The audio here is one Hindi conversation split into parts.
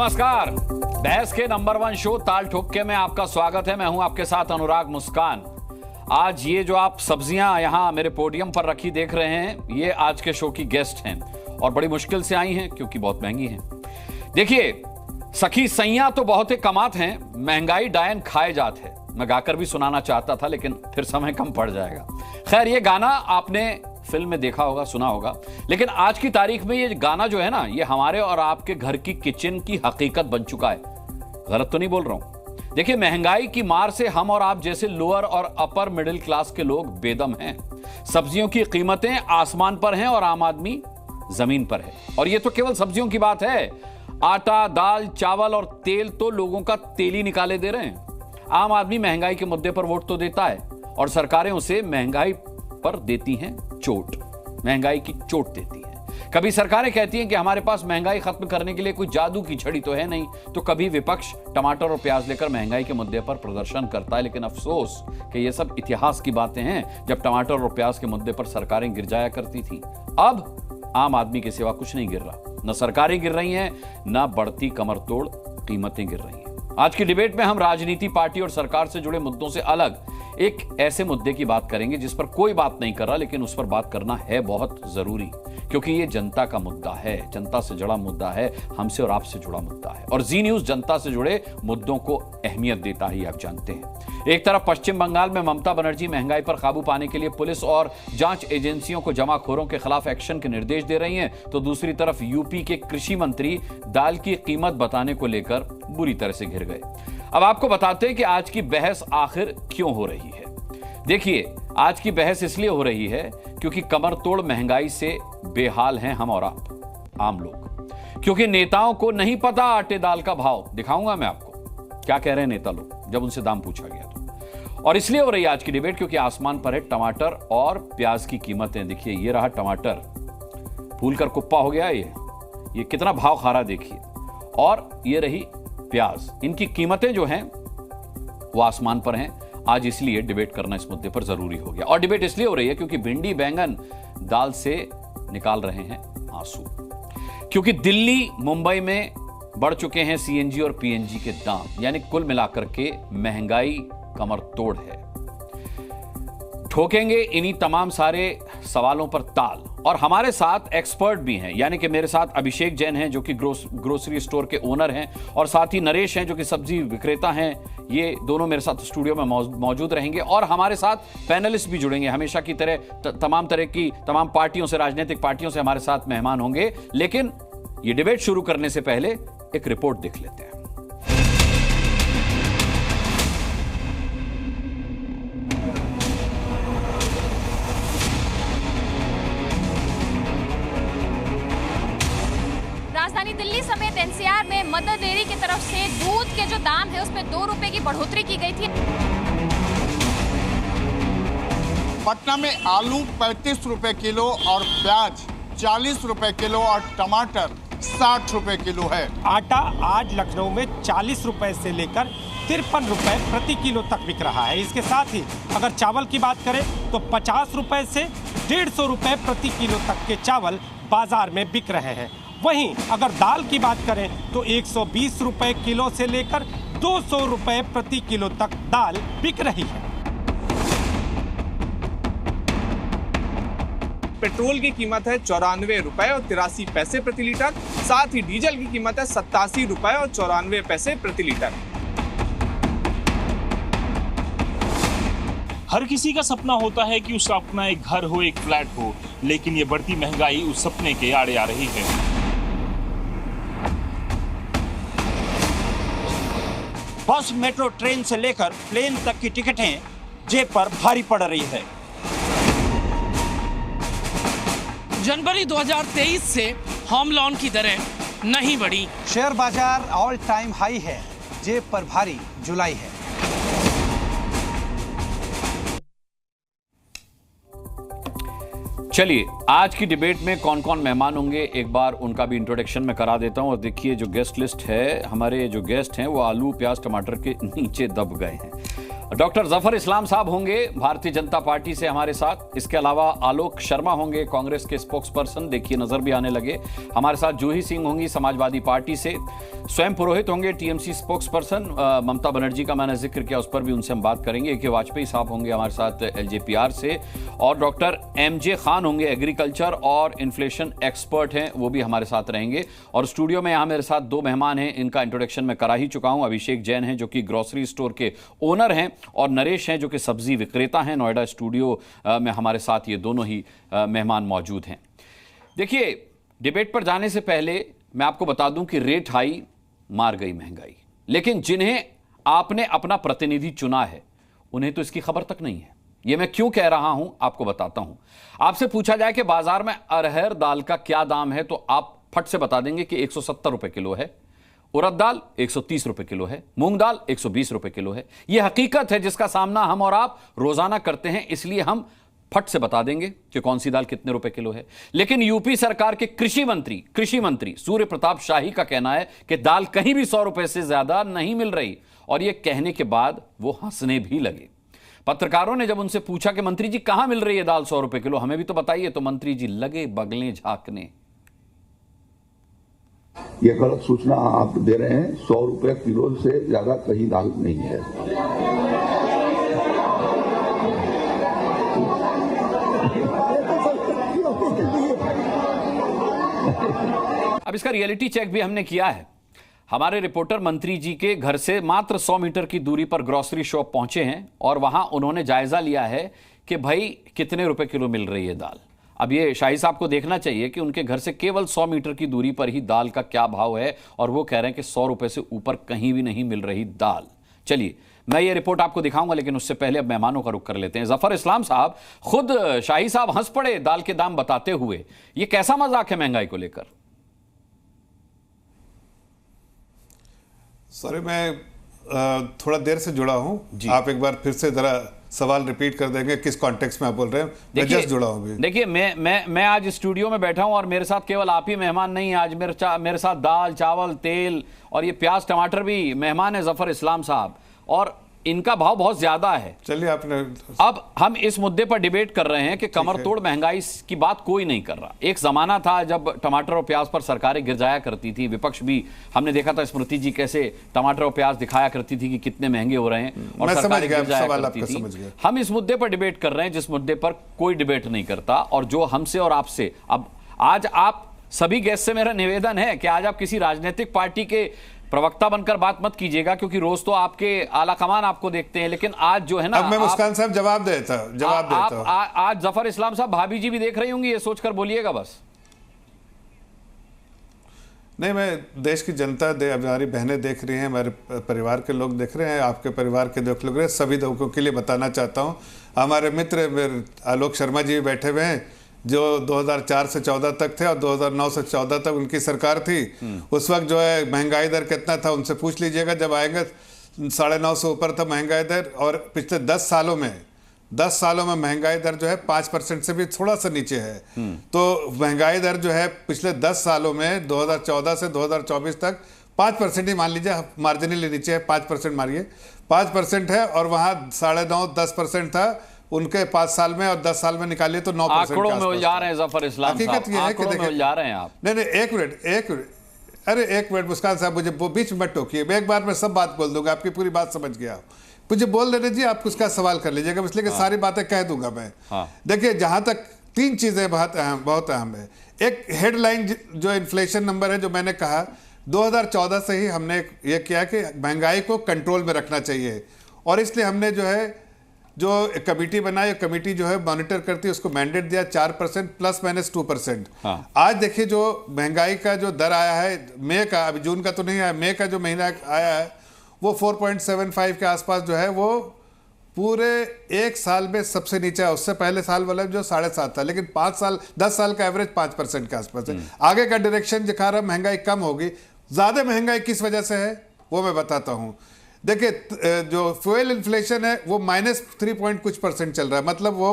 नमस्कार। बहस के नंबर 1 शो ताल ठोक के में आपका स्वागत है। मैं हूं आपके साथ अनुराग मुस्कान। आज ये जो आप सब्जियां यहां मेरे पोडियम पर रखी देख रहे हैं, ये आज के शो की गेस्ट हैं और बड़ी मुश्किल से आई हैं क्योंकि बहुत महंगी हैं। देखिए, सखी सैया तो बहुत ही कमात हैं, महंगाई डायन खाए जात है। मैं गाकर भी सुनाना चाहता था लेकिन फिर समय कम पड़ जाएगा। खैर, ये गाना आपने फिल्म में देखा होगा, सुना होगा, लेकिन आज की तारीख में ये गाना जो है ना, ये हमारे और आपके घर की किचन की हकीकत बन चुका है। गलत तो नहीं बोल रहा हूं। देखिए, महंगाई की मार से हम और आप जैसे लोअर और अपर मिडिल क्लास के लोग बेदम हैं। सब्जियों की कीमतें आसमान पर हैं और आम आदमी जमीन पर है। और ये तो केवल सब्जियों की बात है। आटा, दाल, चावल और तेल तो लोगों का तेल ही निकाले दे रहे हैं। आम आदमी महंगाई के मुद्दे पर वोट तो देता है और सरकारें उसे महंगाई पर देती हैं चोट, महंगाई की चोट देती हैं। कभी सरकारें कहती हैं कि हमारे पास महंगाई खत्म करने के लिए कोई जादू की छड़ी तो है नहीं, तो कभी विपक्ष टमाटर और प्याज लेकर महंगाई के मुद्दे पर प्रदर्शन करता है। लेकिन अफसोस कि ये सब इतिहास की बातें हैं, जब टमाटर और प्याज के मुद्दे पर सरकारें गिर जाया करती थी। अब आम आदमी के सिवा कुछ नहीं गिर रहा। न सरकारें गिर रही हैं, न बढ़ती कमर तोड़ कीमतें गिर रही हैं। आज की डिबेट में हम राजनीति, पार्टी और सरकार से जुड़े मुद्दों से अलग एक ऐसे मुद्दे की बात करेंगे जिस पर कोई बात नहीं कर रहा, लेकिन उस पर बात करना है बहुत जरूरी, क्योंकि ये जनता का मुद्दा है, जनता से जुड़ा मुद्दा है, हमसे और आपसे जुड़ा मुद्दा है। और जी न्यूज जनता से जुड़े मुद्दों को अहमियत देता है, आप जानते हैं। एक तरफ पश्चिम बंगाल में ममता बनर्जी महंगाई पर काबू पाने के लिए पुलिस और जांच एजेंसियों को जमाखोरों के खिलाफ एक्शन के निर्देश दे रही हैं, तो दूसरी तरफ यूपी के कृषि मंत्री दाल की कीमत बताने को लेकर बुरी तरह से घिर गए। अब आपको बताते हैं कि आज की बहस आखिर क्यों हो रही है। देखिए, आज की बहस इसलिए हो रही है क्योंकि कमर तोड़ महंगाई से बेहाल हैं हम और आप, आम लोग। क्योंकि नेताओं को नहीं पता आटे दाल का भाव। दिखाऊंगा मैं आपको क्या कह रहे हैं नेता लोग जब उनसे दाम पूछा गया तो। और इसलिए हो रही है आज की डिबेट क्योंकि आसमान पर है टमाटर और प्याज की कीमतें। देखिए, ये रहा टमाटर, फूल कर कुप्पा हो गया। ये कितना भाव खा रहा देखिए। और ये रही प्याज। इनकी कीमतें जो हैं वो आसमान पर हैं। आज इसलिए डिबेट करना इस मुद्दे पर जरूरी हो गया। और डिबेट इसलिए हो रही है क्योंकि भिंडी बैंगन दाल से निकाल रहे हैं आंसू। क्योंकि दिल्ली, मुंबई में बढ़ चुके हैं सीएनजी और पीएनजी के दाम, यानी कुल मिलाकर के महंगाई कमर तोड़ है। ठोकेंगे इन्हीं तमाम सारे सवालों पर ताल। और हमारे साथ एक्सपर्ट भी हैं, यानी कि मेरे साथ अभिषेक जैन हैं जो कि ग्रोसरी स्टोर के ओनर हैं, और साथ ही नरेश हैं जो कि सब्जी विक्रेता हैं। ये दोनों मेरे साथ स्टूडियो में मौजूद रहेंगे। और हमारे साथ पैनलिस्ट भी जुड़ेंगे हमेशा की तरह। तमाम पार्टियों से, राजनीतिक पार्टियों से हमारे साथ मेहमान होंगे। लेकिन ये डिबेट शुरू करने से पहले एक रिपोर्ट देख लेते हैं। राजधानी दिल्ली समेत एनसीआर में मदर डेयरी की तरफ से दूध के जो दाम है उसमें 2 रुपए की बढ़ोतरी की गई थी। पटना में आलू 35 रुपए किलो और प्याज 40 रुपए किलो और टमाटर 60 रुपए किलो है। आटा आज लखनऊ में 40 रुपए से लेकर 53 रुपए प्रति किलो तक बिक रहा है। इसके साथ ही अगर चावल की बात करें तो 50 रुपए से 150 रुपए प्रति किलो तक के चावल बाजार में बिक रहे हैं। वहीं अगर दाल की बात करें तो 120 रुपए किलो से लेकर 200 रुपए प्रति किलो तक दाल बिक रही है। पेट्रोल की कीमत है 94 रुपए और 83 पैसे प्रति लीटर। साथ ही डीजल की कीमत है 87 रुपए और 94 पैसे प्रति लीटर। हर किसी का सपना होता है कि उसका अपना एक घर हो, एक फ्लैट हो, लेकिन ये बढ़ती महंगाई उस सपने के आड़े आ रही है। बस, मेट्रो, ट्रेन से लेकर प्लेन तक की टिकटें जेब पर भारी पड़ रही है। जनवरी 2023 से होम लोन की दरें नहीं बढ़ी। शेयर बाजार ऑल टाइम हाई है, जेब पर भारी जुलाई है। चलिए, आज की डिबेट में कौन कौन मेहमान होंगे एक बार उनका भी इंट्रोडक्शन में करा देता हूं। और देखिए, जो गेस्ट लिस्ट है, हमारे जो गेस्ट हैं वो आलू, प्याज, टमाटर के नीचे दब गए हैं। डॉक्टर जफर इस्लाम साहब होंगे भारतीय जनता पार्टी से हमारे साथ। इसके अलावा आलोक शर्मा होंगे कांग्रेस के स्पोक्स पर्सन, देखिए नजर भी आने लगे हमारे साथ। जूही सिंह होंगी समाजवादी पार्टी से। स्वयं पुरोहित होंगे TMC spokes person. Mamata Banerjee का मैंने जिक्र किया, उस पर भी उनसे हम बात करेंगे। के वाजपेयी साहब होंगे हमारे साथ एलजेपीआर से। और डॉक्टर एमजे खान होंगे एग्रीकल्चर और इन्फ्लेशन एक्सपर्ट हैं, वो भी हमारे साथ रहेंगे। और स्टूडियो में यहाँ मेरे साथ दो मेहमान हैं, इनका इंट्रोडक्शन मैं करा ही चुका हूं। अभिषेक जैन हैं जो कि ग्रोसरी स्टोर के ओनर हैं, और नरेश हैं जो कि सब्जी विक्रेता हैं। नोएडा स्टूडियो में हमारे साथ ये दोनों ही मेहमान मौजूद हैं। देखिए, डिबेट पर जाने से पहले मैं आपको बता दूं कि रेट हाई मार गई महंगाई, लेकिन जिन्हें आपने अपना प्रतिनिधि चुना है उन्हें तो इसकी खबर तक नहीं है। यह मैं क्यों कह रहा हूं आपको बताता हूं। आपसे पूछा जाए कि बाजार में अरहर दाल का क्या दाम है तो आप फट से बता देंगे कि 170 रुपए किलो है। उड़द दाल 130 रुपए किलो है। मूंग दाल 120 रुपए किलो है। यह हकीकत है जिसका सामना हम और आप रोजाना करते हैं, इसलिए हम फट से बता देंगे कि कौन सी दाल कितने रुपए किलो है। लेकिन यूपी सरकार के कृषि मंत्री सूर्य प्रताप शाही का कहना है कि दाल कहीं भी 100 रुपए से ज्यादा नहीं मिल रही, और यह कहने के बाद वो हंसने भी लगे। पत्रकारों ने जब उनसे पूछा कि मंत्री जी कहां मिल रही है दाल 100 रुपए किलो, हमें भी तो बताइए, तो मंत्री जी लगे बगले झांकने। ये गलत सूचना आप दे रहे हैं। 100 रुपए किलो से ज्यादा कहीं दाल नहीं है। अब इसका रियलिटी चेक भी हमने किया है। हमारे रिपोर्टर मंत्री जी के घर से मात्र 100 मीटर की दूरी पर ग्रोसरी शॉप पहुंचे हैं, और वहां उन्होंने जायजा लिया है कि भाई कितने रुपए किलो मिल रही है दाल। अब ये शाही साहब को देखना चाहिए कि उनके घर से केवल 100 मीटर की दूरी पर ही दाल का क्या भाव है, और वो कह रहे हैं कि 100 रुपए से ऊपर कहीं भी नहीं मिल रही दाल। चलिए, मैं ये रिपोर्ट आपको दिखाऊंगा, लेकिन उससे पहले अब मेहमानों का रुख कर लेते हैं। जफर इस्लाम साहब, खुद शाही साहब हंस पड़े दाल के दाम बताते हुए। ये कैसा मजाक है महंगाई को लेकर? सॉरी, मैं थोड़ा देर से जुड़ा हूं। आप एक बार फिर से जरा सवाल रिपीट कर देंगे, किस कॉन्टेक्स्ट में आप बोल रहे हैं? मैं जस्ट जुड़ा हूं। देखिए, मैं आज स्टूडियो में बैठा हूं, और मेरे साथ केवल आप ही मेहमान नहीं, आज मेरे साथ दाल, चावल, तेल और ये प्याज टमाटर भी मेहमान है जफर इस्लाम साहब, और इनका भाव बहुत ज्यादा है। चलिए, आपने अब हम इस मुद्दे पर डिबेट कर रहे हैं कि कमर तोड़ महंगाई की बात कोई नहीं कर रहा। एक जमाना था जब टमाटर और प्याज पर सरकारें गिर जाया करती थी, विपक्ष भी, हमने देखा था स्मृति जी कैसे टमाटर और प्याज दिखाया करती थी कि कितने महंगे हो रहे हैं, और सरकारें गिर जाया करती थी। हम इस मुद्दे पर डिबेट कर रहे हैं जिस मुद्दे पर कोई डिबेट नहीं करता, और जो हमसे और आपसे। अब आज आप सभी गेस्ट से मेरा निवेदन है कि आज आप किसी राजनीतिक पार्टी के प्रवक्ता बनकर बात मत कीजिएगा, क्योंकि रोज तो आपके आला कमान आपको देखते हैं, लेकिन आज जो है ना, अब मैं मुस्कान साहब जवाब देता हूं। आज जफर इस्लाम साहब, भाभी जी भी देख रही होंगी, ये सोचकर बोलिएगा बस। नहीं, मैं देश की जनता, हमारी बहनें देख रही हैं, हमारे परिवार के लोग देख रहे हैं, आपके परिवार के लोग देख रहे हैं, सभी लोगों के लिए बताना चाहता हूं। हमारे मित्र आलोक शर्मा जी बैठे हुए हैं, जो 2004 से 14 तक थे, और 2009 से 14 तक उनकी सरकार थी। उस वक्त जो है महंगाई दर कितना था उनसे पूछ लीजिएगा, जब आएंगे 950 ऊपर था महंगाई दर, और पिछले 10 सालों में महंगाई दर जो है 5% से भी थोड़ा सा नीचे है। तो महंगाई दर जो है पिछले 10 सालों में 2014 से 2024 तक 5% ही मान लीजिए, मार्जिनली नीचे है, 5% मारिए, 5% है, और वहाँ 9.5-10% था उनके 5 साल में, और 10 साल में निकालिए तो 9% आंकड़ों में उलझा रहे हैं जफर इस्लाम साहब। हकीकत यह है कि देखिए, उलझा रहे हैं आप। नहीं, एक मिनट, अरे एक मिनट मुस्कान साहब, मुझे बीच में मत टोकिए। मैं एक बार में सब बात बोल दूंगा, आपकी पूरी बात समझ गया। मुझे बोल देने जी, आप उसका सवाल कर लीजिएगा, इसलिए कि सारी बातें कह दूंगा मैं। देखिए, जहां तक 3 चीजें बहुत अहम है। एक हेडलाइन जो इन्फ्लेशन नंबर है, जो मैंने कहा 2014 से ही हमने ये किया कि महंगाई को कंट्रोल में रखना चाहिए, और इसलिए हमने जो है जो कमेटी बनाई, कमेटी जो है मॉनिटर करती है, उसको मैंडेट दिया 4% ±2%। आज देखिए, जो महंगाई का जो दर आया है मई का, अभी जून का तो नहीं आया, मई का जो महीना आया है वो 4.75 के आसपास जो है, वो पूरे 1 साल में सबसे नीचे है। उससे पहले साल वाला जो 7.5 था, लेकिन 10 साल का एवरेज 5% के आसपास है। आगे का डायरेक्शन दिखा रहा, महंगाई कम होगी। ज्यादा महंगाई किस वजह से है वो मैं बताता हूं। देखिए, जो फ्यूल इन्फ्लेशन है वो -3 कुछ % चल रहा है, मतलब वो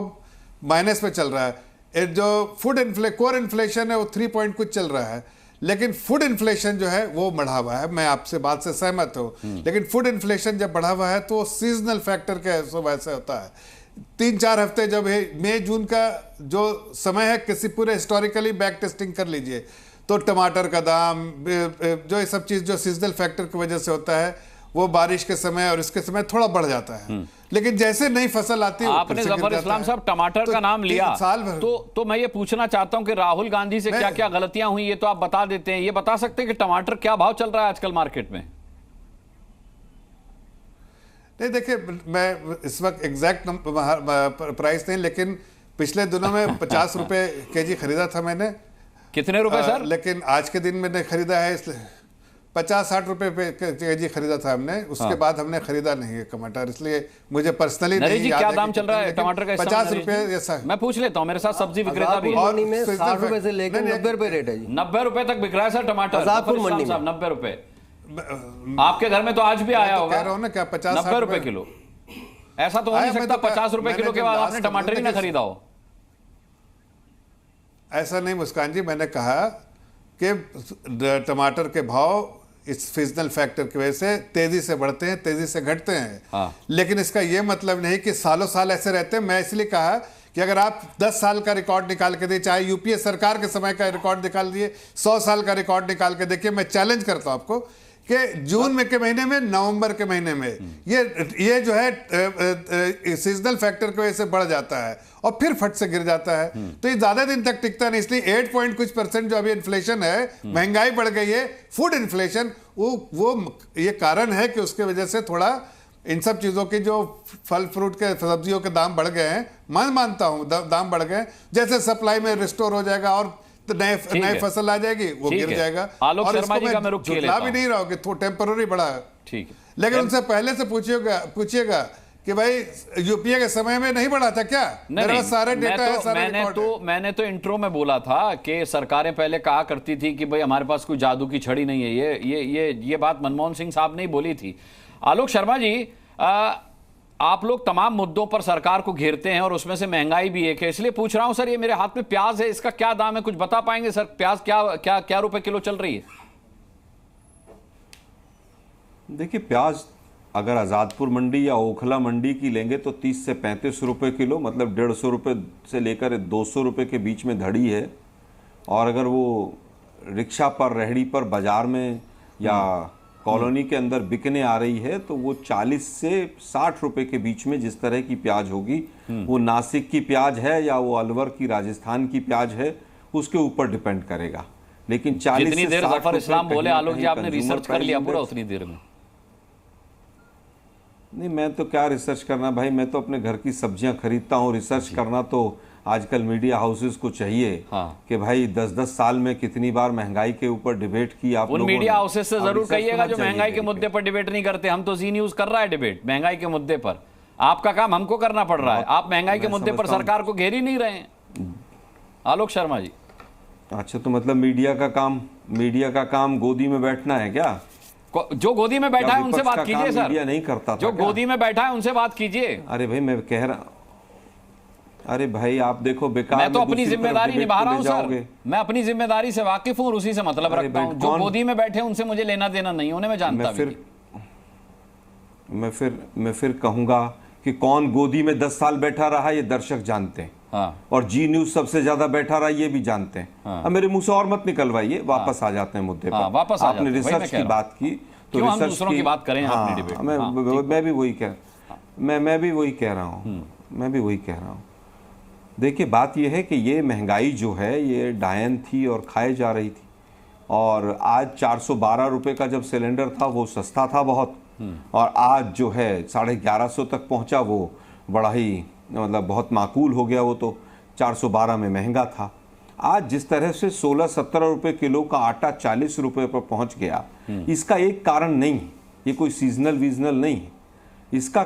माइनस में चल रहा है। जो फूड कोर इन्फ्लेशन है वो 3 कुछ चल रहा है, लेकिन फूड इन्फ्लेशन जो है वो बढ़ा हुआ है। मैं आपसे बात से सहमत हूँ, लेकिन फूड इन्फ्लेशन जब बढ़ा हुआ है तो सीजनल फैक्टर के वजह होता है। 3-4 हफ्ते जब है मई जून का जो समय है, किसी पूरे हिस्टोरिकली बैक टेस्टिंग कर लीजिए तो टमाटर का दाम जो ये सब चीज़ जो सीजनल फैक्टर की वजह से होता है वो बारिश के समय और इसके समय थोड़ा बढ़ जाता है। लेकिन जैसे नई फसल आती है, आपने जफर इस्लाम साहब टमाटर का नाम लिया तो मैं ये पूछना चाहता हूं कि राहुल गांधी से क्या क्या गलतियां हुई, ये तो आप बता देते हैं। ये बता सकते हैं कि टमाटर क्या भाव चल रहा है आजकल मार्केट में? नहीं, देखिए मैं इस वक्त एग्जैक्ट प्राइस नहीं, लेकिन पिछले दिनों में 50 रुपए केजी खरीदा था मैंने। कितने रुपए सर? लेकिन आज के दिन मैंने खरीदा है, इसलिए 50-60 रुपए पे केजी खरीदा था हमने। उसके बाद हमने खरीदा नहीं है टमाटर, इसलिए मुझे पर्सनली नहीं जी क्या दाम चल रहा है टमाटर का? 50 रुपए ऐसा। मैं पूछ लेता हूँ, मेरे साथ सब्जी विक्रेता भी है। 60 रुपए से लेकर 90 रुपए रेट है जी। 90 रुपए तक बिक रहा है सर टमाटर आजादपुर मंडी में। 90 रुपए। आपके घर में तो आज भी आया होगा। कह रहा हूँ ना, क्या 90 रुपए किलो? ऐसा तो हो नहीं सकता 50 रुपए किलो के बाद आपने टमाटर ही ना खरीदा हो। ऐसा नहीं मुस्कान जी, मैंने कहा कि टमाटर के भाव इस सीजनल फैक्टर की वजह से तेजी से बढ़ते हैं, तेजी से घटते हैं। लेकिन इसका यह मतलब नहीं कि सालों साल ऐसे रहते हैं। मैं इसलिए कहा कि अगर आप 10 साल का रिकॉर्ड निकाल के दिए, चाहे यूपीए सरकार के समय का रिकॉर्ड निकाल दिए, 100 साल का रिकॉर्ड निकाल के देखिए, मैं चैलेंज करता हूं आपको कि जून में के महीने में, नवंबर के महीने में ये जो है सीजनल फैक्टर की वजह से बढ़ जाता है और फिर फट से गिर जाता है। तो ये ज्यादा दिन तक टिकता नहीं। इसलिए 8 पॉइंट कुछ % जो अभी इन्फ्लेशन है, महंगाई बढ़ गई है, फूड इन्फ्लेशन, वो ये कारण है कि उसके वजह से थोड़ा इन सब चीजों की जो फल फ्रूट के सब्जियों के दाम बढ़ गए हैं। मैं मानता हूं दाम बढ़ गए, जैसे सप्लाई में रिस्टोर हो जाएगा और तो नए फसल आ जाएगी, वो गिर जाएगा। आलोक शर्मा जी का मैं रुक के लेता हूं। भी नहीं रहा कि तो टेम्पररी बढ़ा है, ठीक है, लेकिन उनसे पहले से पूछिएगा कि भाई यूपीए के समय में नहीं बढ़ा था क्या? मेरा सारे डेटा है, सारे रिकॉर्ड है। मैंने तो इंट्रो में बोला था कि सरकारें पहले कहा करती थी कि भाई हमारे पास कोई जादू की छड़ी नहीं है। ये बात मनमोहन सिंह साहब ने ही बोली थी। आलोक शर्मा जी, आप लोग तमाम मुद्दों पर सरकार को घेरते हैं और उसमें से महंगाई भी एक है, इसलिए पूछ रहा हूं सर, ये मेरे हाथ में प्याज है, इसका क्या दाम है, कुछ बता पाएंगे सर? प्याज क्या रुपए किलो चल रही है? देखिए, प्याज अगर आज़ादपुर मंडी या ओखला मंडी की लेंगे तो 30 से 35 रुपए किलो, मतलब 150 रुपए से लेकर 200 रुपए के बीच में धड़ी है। और अगर वो रिक्शा पर, रेहड़ी पर, बाजार में या कॉलोनी के अंदर बिकने आ रही है तो वो 40 से 60 रुपए के बीच में जिस तरह की प्याज होगी, वो नासिक की प्याज है या वो अलवर की, राजस्थान की प्याज है, उसके ऊपर डिपेंड करेगा। लेकिन 40 जितनी देर जफर इस्लाम बोले आलोक जी, आपने रिसर्च कर लिया पूरा उतनी देर में? नहीं, मैं तो क्या रिसर्च करना भाई, मैं तो अपने घर की सब्जियां खरीदता हूँ। रिसर्च करना तो आजकल मीडिया हाउसेस को चाहिए कि भाई 10-10 साल में कितनी बार महंगाई के ऊपर डिबेट की आप उन मीडिया हाउसेस से जरूर कहिएगा जो महंगाई के मुद्दे पर डिबेट नहीं करते। हम तो जी न्यूज कर रहा है डिबेट महंगाई के मुद्दे पर, आपका काम हमको करना पड़ रहा है। आप महंगाई के मुद्दे पर सरकार को घेर ही नहीं रहे हैं आलोक शर्मा जी। अच्छा, तो मतलब मीडिया का काम गोदी में बैठना है क्या? जो गोदी में बैठा है उनसे बात कीजिए सर। मीडिया नहीं करता था, जो गोदी में बैठा है उनसे बात कीजिए। अरे भाई मैं कह रहा, अरे भाई आप देखो, बेकार मैं तो अपनी जिम्मेदारी निभा रहा हूं सर, मैं अपनी जिम्मेदारी से वाकिफ हूं और उसी से मतलब रखता हूं। जो गोदी में बैठे उनसे मुझे लेना देना नहीं, उन्हें मैं जानता भी। मैं फिर कहूंगा कि कौन गोदी में 10 साल बैठा रहा ये दर्शक जानते हैं। और जी न्यूज सबसे ज्यादा बैठा रहा ये भी जानते हैं। अब मेरे मुंह से और मत निकलवाइए, वापस आ जाते हैं मुद्दे पर। वापस आपने रिसर्च की बात की तो हम दूसरों की बात करें अपनी डिबेट। मैं भी वही कह रहा हूँ। देखिए, बात यह है कि ये महंगाई जो है ये डायन थी और खाए जा रही थी। और आज 412 रुपए का जब सिलेंडर था वो सस्ता था बहुत, और आज जो है 1150 तक पहुंचा, वो बड़ा ही मतलब बहुत माकूल हो गया। वो तो 412 में महंगा था। आज जिस तरह से 16-17 रुपए किलो का आटा 40 रुपए पर पहुंच गया, इसका एक कारण नहीं है, ये कोई सीजनल नहीं है।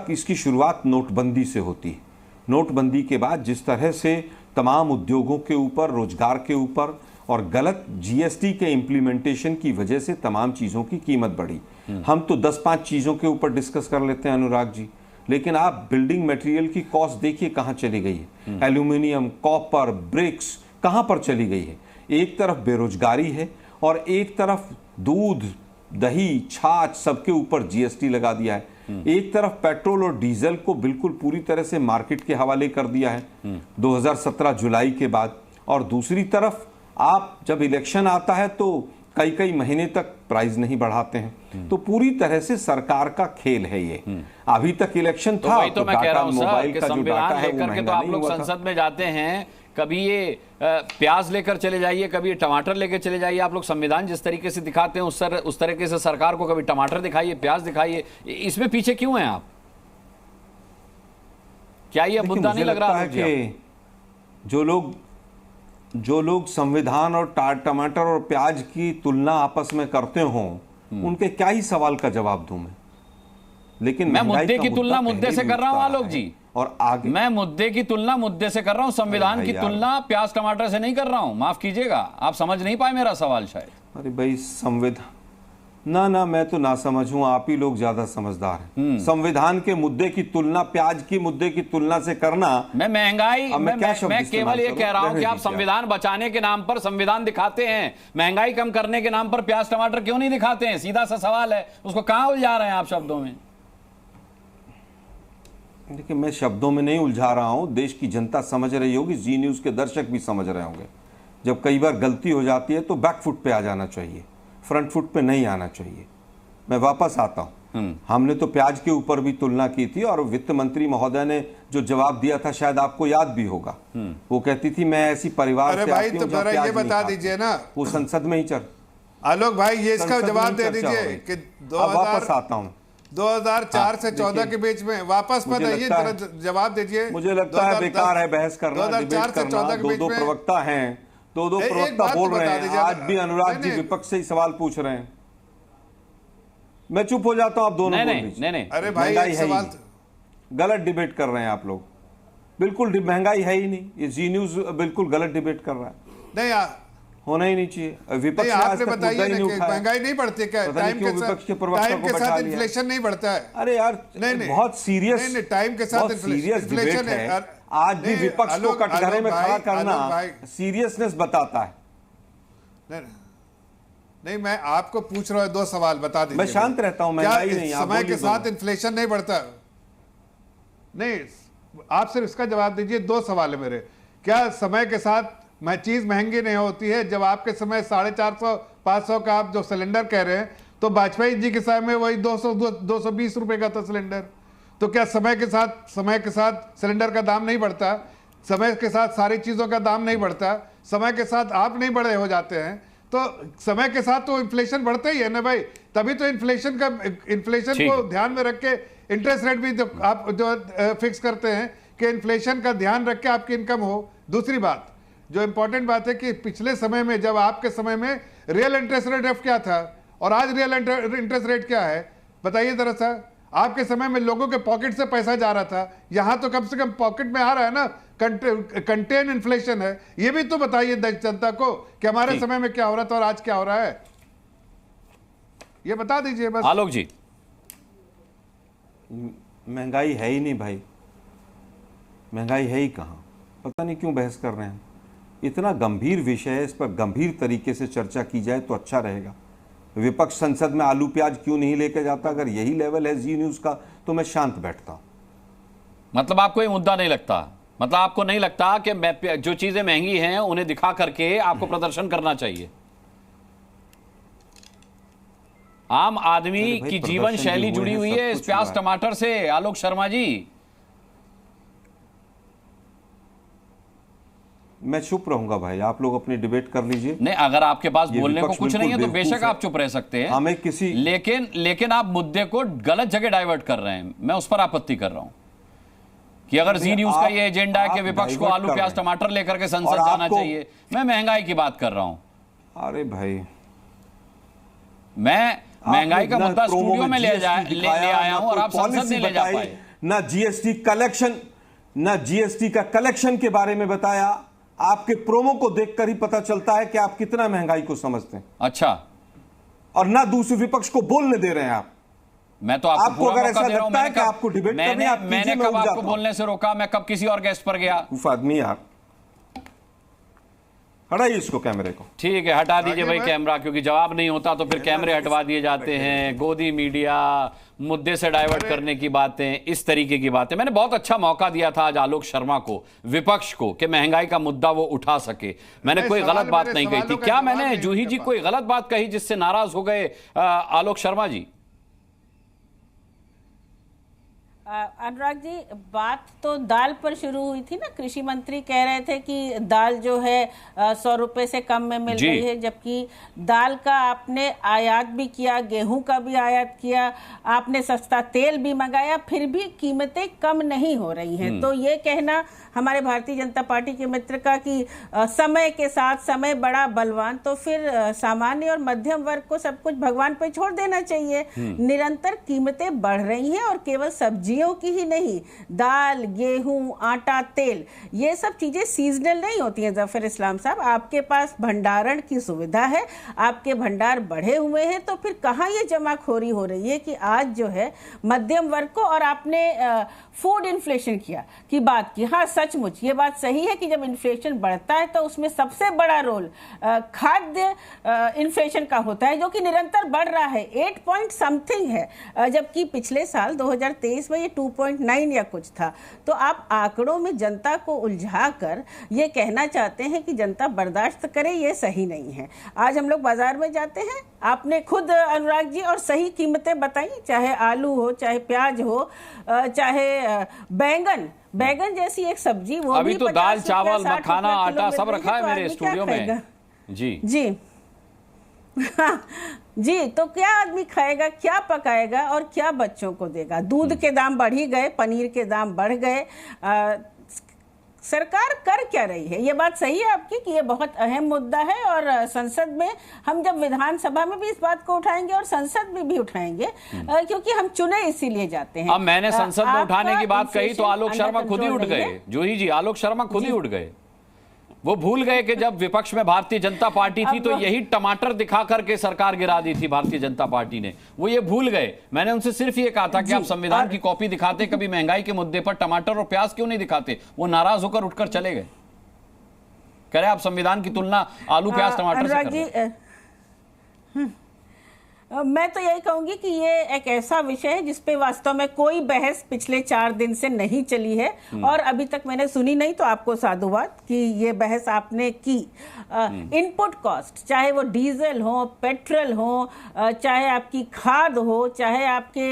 इसकी शुरुआत नोटबंदी से होती है। नोटबंदी के बाद जिस तरह से तमाम उद्योगों के ऊपर, रोजगार के ऊपर और गलत जीएसटी के इम्प्लीमेंटेशन की वजह से तमाम चीज़ों की कीमत बढ़ी। हम तो 10-5 चीज़ों के ऊपर डिस्कस कर लेते हैं अनुराग जी, लेकिन आप बिल्डिंग मटेरियल की कॉस्ट देखिए कहाँ चली गई है। एल्यूमिनियम, कॉपर, ब्रिक्स कहाँ पर चली गई है। एक तरफ बेरोजगारी है और एक तरफ दूध, दही, छाछ सबके ऊपर जीएसटी लगा दिया है, एक तरफ पेट्रोल और डीजल को बिल्कुल पूरी तरह से मार्केट के हवाले कर दिया है 2017 जुलाई के बाद, और दूसरी तरफ आप जब इलेक्शन आता है तो कई कई महीने तक प्राइस नहीं बढ़ाते हैं। तो पूरी तरह से सरकार का खेल है ये। अभी तक इलेक्शन था तो मैं कह रहा हूं मोबाइल का जो डाटा है वो महंगा आप लोग संसद में जाते हैं, कभी ये प्याज लेकर चले जाइए, कभी टमाटर लेकर चले जाइए। आप लोग संविधान जिस तरीके से दिखाते हैं उस तरीके से सरकार को कभी टमाटर दिखाइए, प्याज दिखाइए। इसमें पीछे क्यों हैं आप? क्या ये मुद्दा नहीं लग रहा है कि जो लोग संविधान और टमाटर और प्याज की तुलना आपस में करते हों, उनके क्या ही सवाल का जवाब दूं मैं? लेकिन मैं मुद्दे की तुलना मुद्दे से कर रहा हूं आलोक जी, और आगे मैं मुद्दे की तुलना मुद्दे से कर रहा हूं, संविधान की तुलना प्याज टमाटर से नहीं कर रहा हूं। माफ कीजिएगा, आप समझ नहीं पाए मेरा सवाल शायद। अरे भाई संविधान ना मैं तो ना समझूं, आप ही लोग ज्यादा समझदार हैं। संविधान के मुद्दे की तुलना प्याज की मुद्दे की तुलना से करना, मैं महंगाई मैं केवल ये कह रहा हूं कि आप संविधान बचाने के नाम पर संविधान दिखाते हैं, महंगाई कम करने के नाम पर प्याज टमाटर क्यों नहीं दिखाते हैं? सीधा सा सवाल है, उसको कहां उलझा रहे हैं आप शब्दों में? देखिए, मैं शब्दों में नहीं उलझा रहा हूं, देश की जनता समझ रही होगी, जी न्यूज के दर्शक भी समझ रहे होंगे। जब कई बार गलती हो जाती है तो बैक फुट पे आ जाना चाहिए, फ्रंट फुट पे नहीं आना चाहिए। मैं वापस आता हूं। हमने तो प्याज के ऊपर भी तुलना की थी, और वित्त मंत्री महोदय ने जो जवाब दिया था शायद आपको याद भी होगा। वो कहती थी मैं ऐसी परिवार से आती हूं जहां प्याज ये बता दीजिए ना, वो संसद में ही चल। आलोक भाई ये इसका जवाब दे दीजिए कि वापस आता हूं 2004 से 14 के बीच में वापस मत आइए, जवाब दीजिए। मुझे लगता है बेकार है बहस करना, डिबेट करना। दो प्रवक्ता हैं, दो प्रवक्ता बोल रहे हैं। आज भी अनुराग जी विपक्ष से ही सवाल पूछ रहे हैं, मैं चुप हो जाता हूं, आप दोनों नहीं। अरे भाई सवाल गलत डिबेट कर रहे हैं आप लोग, बिल्कुल महंगाई है ही नहीं। ये जी न्यूज बिल्कुल गलत डिबेट कर रहा है, नहीं होना ही नहीं चाहिए। विपक्ष आपने बताइए ना कि महंगाई नहीं बढ़ती क्या? टाइम के साथ इन्फ्लेशन नहीं बढ़ता है? अरे यार नहीं, बहुत सीरियस टाइम के साथ इन्फ्लेशन है। आज भी विपक्ष को कटघरे में खड़ा करना सीरियसनेस बताता है। नहीं मैं आपको पूछ रहा हूं, दो सवाल बता दीजिए। मैं शांत रहता हूं, महंगाई नहीं। समय के साथ इन्फ्लेशन नहीं बढ़ता? नहीं, आप सिर्फ इसका जवाब दीजिए। दो सवाल है मेरे। क्या समय के साथ चीज महंगी नहीं होती है? जब आपके समय 450-500 का आप जो सिलेंडर कह रहे हैं, तो वाजपेयी जी के समय में वही 220 रुपए का था सिलेंडर। तो क्या समय के साथ सिलेंडर का दाम नहीं बढ़ता? समय के साथ सारी चीजों का दाम नहीं बढ़ता? समय के साथ आप नहीं बड़े हो जाते हैं? तो समय के साथ तो इन्फ्लेशन बढ़ता ही है ना भाई। तभी तो इन्फ्लेशन को ध्यान में रख के इंटरेस्ट रेट भी आप जो फिक्स करते हैं कि इन्फ्लेशन का ध्यान रख के आपकी इनकम हो। दूसरी बात, जो इंपॉर्टेंट बात है कि पिछले समय में, जब आपके समय में रियल इंटरेस्ट रेट क्या था और आज रियल इंटरेस्ट रेट क्या है, बताइए जरा सा। आपके समय में लोगों के पॉकेट से पैसा जा रहा था, यहां तो कम से कम पॉकेट में आ रहा है ना। कंटेन इन्फ्लेशन है, ये भी तो बताइए जनता को कि हमारे समय में क्या हो रहा था और आज क्या हो रहा है, ये बता दीजिए बस। आलोक जी, महंगाई है ही नहीं भाई, महंगाई है ही कहां। पता नहीं क्यों बहस कर रहे हैं। इतना गंभीर विषय है, इस पर गंभीर तरीके से चर्चा की जाए तो अच्छा रहेगा। विपक्ष संसद में आलू प्याज क्यों नहीं लेके जाता? अगर यही लेवल है जी न्यूज का तो मैं शांत बैठता हूं। मतलब आपको ये मुद्दा नहीं लगता? मतलब आपको नहीं लगता कि जो चीजें महंगी हैं उन्हें दिखा करके आपको प्रदर्शन करना चाहिए? आम आदमी की जीवन शैली जुड़ी हुई है इस प्याज टमाटर से। आलोक शर्मा जी, मैं चुप रहूंगा भाई, आप लोग अपनी डिबेट कर लीजिए। नहीं, अगर आपके पास बोलने को कुछ नहीं है तो बेशक आप चुप रह सकते हैं। हमें किसी लेकिन आप मुद्दे को गलत जगह डाइवर्ट कर रहे हैं। मैं उस पर आपत्ति कर रहा हूं कि अगर जी न्यूज का ये एजेंडा है कि विपक्ष को आलू प्याज टमाटर लेकर के संसद जाना चाहिए, मैं महंगाई की बात कर रहा हूं। अरे भाई, मैं महंगाई का मुद्दा स्टूडियो में ले आया हूं और आप संसद नहीं ले जा पाए। ना जीएसटी का कलेक्शन के बारे में बताया। आपके प्रोमो को देखकर ही पता चलता है कि आप कितना महंगाई को समझते हैं। अच्छा, और ना दूसरे विपक्ष को बोलने दे रहे हैं आप। मैं तो आपको अगर ऐसा लगता है कि आपको डिबेट करनी है, आप मैंने कब आपको बोलने से रोका? मैं कब किसी और गेस्ट पर गया? आदमी यार, हटाइए इसको कैमरे को। ठीक है, हटा दीजिए भाई कैमरा, क्योंकि जवाब नहीं होता तो फिर कैमरे हटवा दिए जाते हैं। गोदी मीडिया, मुद्दे से डाइवर्ट करने की बातें, इस तरीके की बातें। मैंने बहुत अच्छा मौका दिया था आज आलोक शर्मा को, विपक्ष को, कि महंगाई का मुद्दा वो उठा सके। मैंने कोई गलत बात नहीं कही थी। क्या मैंने जूही जी कोई गलत बात कही जिससे नाराज हो गए आलोक शर्मा जी? अनुराग जी, बात तो दाल पर शुरू हुई थी ना। कृषि मंत्री कह रहे थे कि दाल जो है 100 रुपए से कम में मिल रही है, जबकि दाल का आपने आयात भी किया, गेहूं का भी आयात किया, आपने सस्ता तेल भी मंगाया, फिर भी कीमतें कम नहीं हो रही हैं। तो ये कहना हमारे भारतीय जनता पार्टी के मित्र का कि समय के साथ समय बड़ा बलवान, तो फिर सामान्य और मध्यम वर्ग को सब कुछ भगवान पे छोड़ देना चाहिए। निरंतर कीमतें बढ़ रही हैं और केवल सब्जियों की ही नहीं, दाल, गेहूं, आटा, तेल, ये सब चीजें सीजनल नहीं होती हैं। जफर इस्लाम साहब, आपके पास भंडारण की सुविधा है, आपके भंडार बढ़े हुए हैं, तो फिर कहाँ ये जमाखोरी हो रही है कि आज जो है मध्यम वर्ग को, और आपने फूड इन्फ्लेशन की बात की। हाँ, सचमुच ये बात सही है कि जब इन्फ्लेशन बढ़ता है तो उसमें सबसे बड़ा रोल खाद्य इन्फ्लेशन का होता है, जो कि निरंतर बढ़ रहा है, 8 पॉइंट समथिंग है, जबकि पिछले साल 2023 में ये 2.9 या कुछ था। तो आप आंकड़ों में जनता को उलझाकर ये कहना चाहते हैं कि जनता बर्दाश्त करे, ये सही नहीं है। आज हम लोग बाजार में जाते हैं, आपने खुद अनुराग जी और सही कीमतें बताई, चाहे आलू हो, चाहे प्याज हो, चाहे बैंगन जैसी एक सब्जी, वो अभी भी तो दाल, चावल, मखाना, आटा सब रखा है मेरे स्टूडियो में। जी जी, तो क्या आदमी खाएगा, क्या पकाएगा और क्या बच्चों को देगा? दूध के दाम बढ़ ही गए, पनीर के दाम बढ़ गए। सरकार कर क्या रही है? ये बात सही है आपकी कि ये बहुत अहम मुद्दा है, और संसद में हम जब विधानसभा में भी इस बात को उठाएंगे और संसद में भी उठाएंगे, क्योंकि हम चुने इसीलिए जाते हैं। अब मैंने संसद में उठाने की बात कही तो आलोक शर्मा खुद ही उठ गए। जूही जी, आलोक शर्मा खुद ही उठ गए। वो भूल गए कि जब विपक्ष में भारतीय जनता पार्टी थी तो यही टमाटर दिखा करके सरकार गिरा दी थी भारतीय जनता पार्टी ने। वो ये भूल गए। मैंने उनसे सिर्फ ये कहा था कि आप संविधान की कॉपी दिखाते, कभी महंगाई के मुद्दे पर टमाटर और प्याज क्यों नहीं दिखाते? वो नाराज होकर उठकर चले गए। कह रहे आप संविधान की तुलना आलू, प्याज, टमाटर से कर रहे हैं। मैं तो यही कहूंगी कि ये एक ऐसा विषय है जिसपे वास्तव में कोई बहस पिछले 4 दिन से नहीं चली है, और अभी तक मैंने सुनी नहीं, तो आपको साधुवाद कि ये बहस आपने की। इनपुट कॉस्ट, चाहे वो डीजल हो, पेट्रोल हो, चाहे आपकी खाद हो, चाहे आपके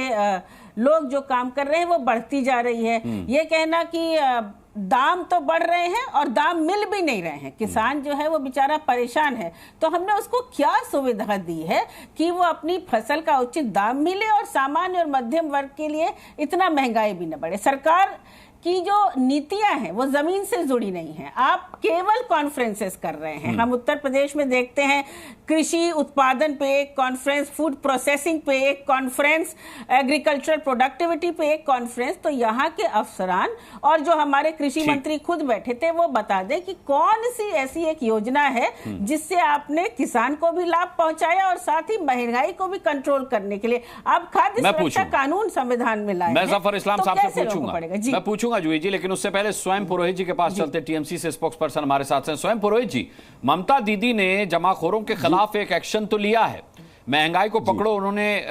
लोग जो काम कर रहे हैं, वो बढ़ती जा रही है। ये कहना कि दाम तो बढ़ रहे हैं और दाम मिल भी नहीं रहे हैं, किसान जो है वो बेचारा परेशान है, तो हमने उसको क्या सुविधा दी है कि वो अपनी फसल का उचित दाम मिले और सामान्य और मध्यम वर्ग के लिए इतना महंगाई भी न बढ़े? सरकार की जो नीतियां हैं वो जमीन से जुड़ी नहीं है। आप केवल कॉन्फ्रेंसेस कर रहे हैं। हम उत्तर प्रदेश में देखते हैं, कृषि उत्पादन पे एक कॉन्फ्रेंस, फूड प्रोसेसिंग पे एक कॉन्फ्रेंस, एग्रीकल्चरल प्रोडक्टिविटी पे एक कॉन्फ्रेंस। तो यहाँ के अफसरान और जो हमारे कृषि मंत्री खुद बैठे थे, वो बता दें कि कौन सी ऐसी एक योजना है जिससे आपने किसान को भी लाभ पहुंचाया और साथ ही महंगाई को भी कंट्रोल करने के लिए आप खाद्य सुरक्षा कानून संविधान में लाए। मैं जफर इस्लाम साहब से पूछूंगा, मैं पूछूंगा जूही जी, लेकिन उससे पहले स्वयं पुरोहित जी के पास चलते। टीएमसी से स्पोक्स पर्सन हमारे साथ हैं। स्वयं पुरोहित जी, ममता दीदी ने जमाखोरों के खिलाफ एक एक्शन तो लिया है, महंगाई को पकड़ो उन्होंने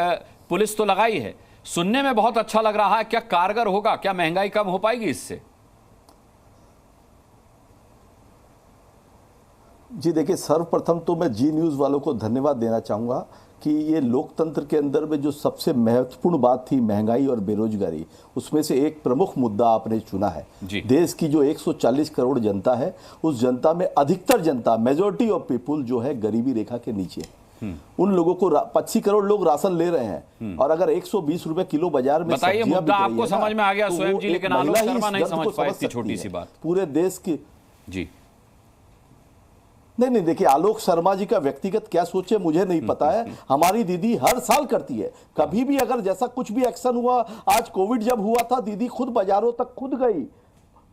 पुलिस तो लगाई है, सुनने में बहुत अच्छा लग रहा है। क्या कारगर होगा? क्या महंगाई कम हो पाएगी इससे? जी देखिए, सर्वप्रथम तो मैं जी न्यूज़ वालों को धन्यवाद देना चाहूँगा कि ये लोकतंत्र के अंदर में जो सबसे महत्वपूर्ण बात थी, महंगाई और बेरोजगारी, उसमें से एक प्रमुख मुद्दा आपने चुना है। देश की जो 140 करोड़ जनता है, उस जनता में अधिकतर जनता, मेजॉरिटी ऑफ पीपुल जो है गरीबी रेखा के नीचे है। उन लोगों को 25 करोड़ लोग राशन ले रहे हैं, और अगर 120 रुपए किलो बाजार में बताइए, मुद्दा आपको समझ में आ गया स्वयं जी, लेकिन आलोक शर्मा नहीं समझ पाए इतनी छोटी सी बात पूरे देश की। जी नहीं, देखिए, आलोक शर्मा जी का व्यक्तिगत क्या सोचे मुझे नहीं पता है। हमारी दीदी हर साल करती है, कभी भी अगर जैसा कुछ भी एक्शन हुआ, आज कोविड जब हुआ था, दीदी खुद बाजारों तक खुद गई,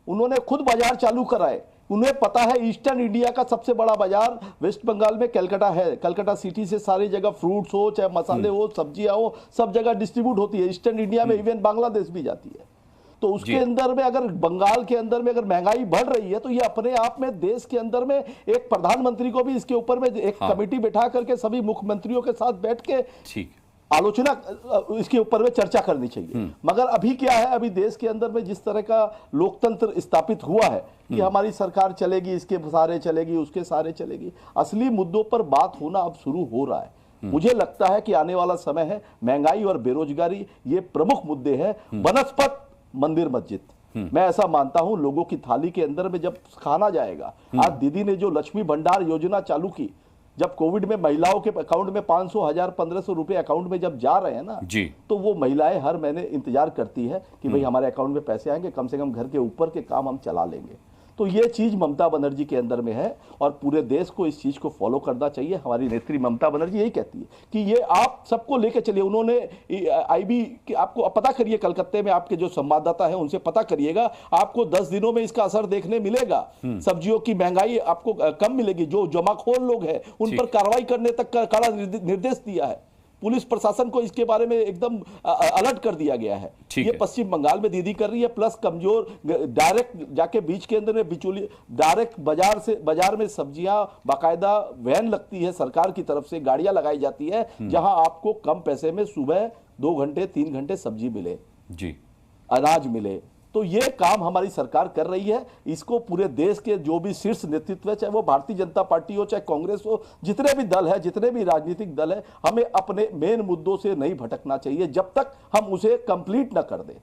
उन्होंने खुद बाजार चालू कराए। उन्हें पता है ईस्टर्न इंडिया का सबसे बड़ा बाजार वेस्ट बंगाल में कलकत्ता है। कलकत्ता सिटी से सारी जगह फ्रूट्स हो, चाहे मसाले हो, सब्जियां हो, सब जगह डिस्ट्रीब्यूट होती है। ईस्टर्न इंडिया में इवन बांग्लादेश भी जाती है। तो उसके अंदर में अगर बंगाल के अंदर में अगर महंगाई बढ़ रही है तो ये अपने आप में देश के अंदर में एक प्रधानमंत्री को भी इसके ऊपर में एक कमेटी बैठा करके सभी मुख्यमंत्रियों के साथ बैठ के आलोचना इसके ऊपर में चर्चा करनी चाहिए। मगर अभी क्या है, अभी देश के अंदर में जिस तरह का लोकतंत्र स्थापित हुआ है कि हमारी सरकार चलेगी, इसके सारे चलेगी, उसके सारे चलेगी, असली मुद्दों पर बात होना अब शुरू हो रहा है। मुझे लगता है कि आने वाला समय है, महंगाई और बेरोजगारी ये प्रमुख मुद्दे हैं। बनस्पत मंदिर मस्जिद, मैं ऐसा मानता हूं लोगों की थाली के अंदर में जब खाना जाएगा। आज दीदी ने जो लक्ष्मी भंडार योजना चालू की, जब कोविड में महिलाओं के अकाउंट में 500, 1000, 1500 रुपए अकाउंट में जब जा रहे हैं ना जी, तो वो महिलाएं हर महीने इंतजार करती है कि भाई हमारे अकाउंट में पैसे आएंगे, कम से कम घर के ऊपर के काम हम चला लेंगे। तो ये चीज ममता बनर्जी के अंदर में है और पूरे देश को इस चीज को फॉलो करना चाहिए। हमारी नेत्री ममता बनर्जी यही कहती है कि ये आप सबको लेके चलिए। उन्होंने आईबी की, आपको पता करिए, कलकत्ते में आपके जो संवाददाता है उनसे पता करिएगा, आपको 10 दिनों में इसका असर देखने मिलेगा। सब्जियों की महंगाई आपको कम मिलेगी। जो जमाखोर लोग हैं उन पर कार्रवाई करने तक का कड़ा निर्देश दिया है। पुलिस प्रशासन को इसके बारे में एकदम अलर्ट कर दिया गया है। ये पश्चिम बंगाल में दीदी कर रही है। प्लस कमजोर डायरेक्ट जाके बीच के अंदर में बिचौली डायरेक्ट बाजार में सब्जियां बाकायदा वैन लगती है, सरकार की तरफ से गाड़ियां लगाई जाती है, जहां आपको कम पैसे में सुबह 2 घंटे 3 घंटे सब्जी मिले जी, अनाज मिले। तो ये काम हमारी सरकार कर रही है। इसको पूरे देश के जो भी शीर्ष नेतृत्व है, चाहे वो भारतीय जनता पार्टी हो, चाहे कांग्रेस हो, जितने भी दल है, जितने भी राजनीतिक दल है, हमें अपने मेन मुद्दों से नहीं भटकना चाहिए जब तक हम उसे कंप्लीट ना कर दें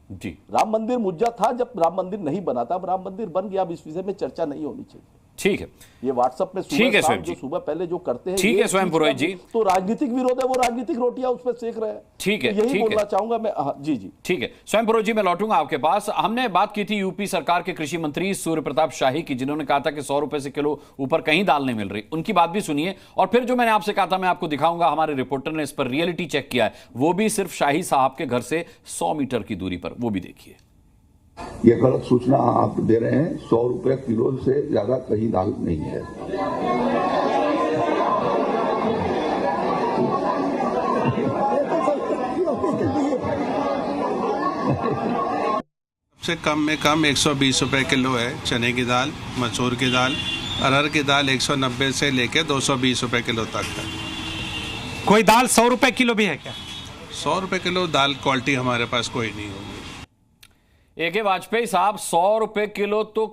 जी। राम मंदिर मुद्दा था जब राम मंदिर नहीं बना था, अब राम मंदिर बन गया, अब इस विषय में चर्चा नहीं होनी चाहिए। ठीक है, ये व्हाट्सएप में सुबह पहले जो करते हैं, ठीक है स्वयं पुरोहित जी, तो राजनीतिक विरोध है, वो राजनीतिक रोटियां उस पर सेक रहे हैं। ठीक है, यही बोलना चाहूंगा मैं। जी जी ठीक है स्वयं पुरोहित जी, मैं लौटूंगा आपके पास। हमने बात की थी यूपी सरकार के कृषि मंत्री सूर्य प्रताप शाही की, जिन्होंने कहा था कि 100 रुपए से किलो ऊपर कहीं दाल नहीं मिल रही। उनकी बात भी सुनिए, और फिर जो मैंने आपसे कहा था मैं आपको दिखाऊंगा, हमारे रिपोर्टर ने इस पर रियलिटी चेक किया है, वो भी सिर्फ शाही साहब के घर से 100 मीटर की दूरी पर, वो भी देखिए। ये गलत सूचना आप दे रहे हैं। 100 रुपए किलो से ज्यादा कहीं दाल नहीं है। सबसे कम में कम 120 रुपए किलो है चने की दाल, मसूर की दाल, अरहर की दाल 190 से लेके 220 रुपए किलो तक है। कोई दाल 100 रुपए किलो भी है क्या? 100 रुपए किलो दाल क्वालिटी हमारे पास कोई नहीं होगी। ए.के. वाजपेयी साहब, 100 रुपए किलो तो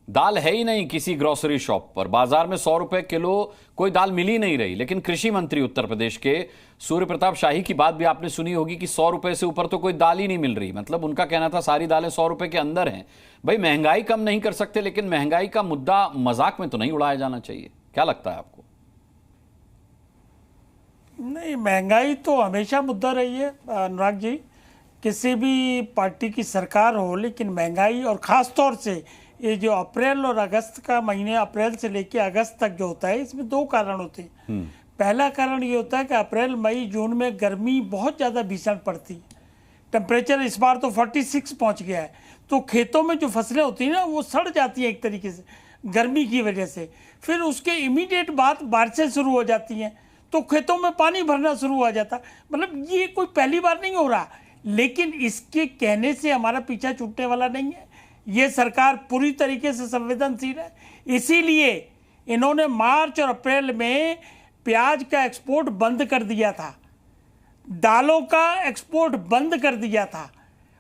दाल है ही नहीं किसी ग्रोसरी शॉप पर। बाजार में 100 रुपए किलो कोई दाल मिल ही नहीं रही। लेकिन कृषि मंत्री उत्तर प्रदेश के सूर्य प्रताप शाही की बात भी आपने सुनी होगी कि 100 रुपए से ऊपर तो कोई दाल ही नहीं मिल रही। मतलब उनका कहना था सारी दालें 100 रुपए के अंदर हैं। भाई महंगाई कम नहीं कर सकते, लेकिन महंगाई का मुद्दा मजाक में तो नहीं उड़ाया जाना चाहिए। क्या लगता है आपको? नहीं, महंगाई तो हमेशा मुद्दा रही है अनुराग जी, किसी भी पार्टी की सरकार हो। लेकिन महंगाई, और ख़ास तौर से ये जो अप्रैल और अगस्त का महीने, अप्रैल से लेकर अगस्त तक जो होता है, इसमें 2 कारण होते हैं। पहला कारण ये होता है कि अप्रैल मई जून में गर्मी बहुत ज़्यादा भीषण पड़ती है। टेम्परेचर इस बार तो 46 पहुंच गया है। तो खेतों में जो फसलें होती हैं ना, वो सड़ जाती हैं एक तरीके से गर्मी की वजह से। फिर उसके इमीडिएट बाद बारिशें शुरू हो जाती हैं, तो खेतों में पानी भरना शुरू हो जाता। मतलब ये कोई पहली बार नहीं हो रहा, लेकिन इसके कहने से हमारा पीछा छूटने वाला नहीं है। ये सरकार पूरी तरीके से संवेदनशील है, इसीलिए इन्होंने मार्च और अप्रैल में प्याज का एक्सपोर्ट बंद कर दिया था, दालों का एक्सपोर्ट बंद कर दिया था।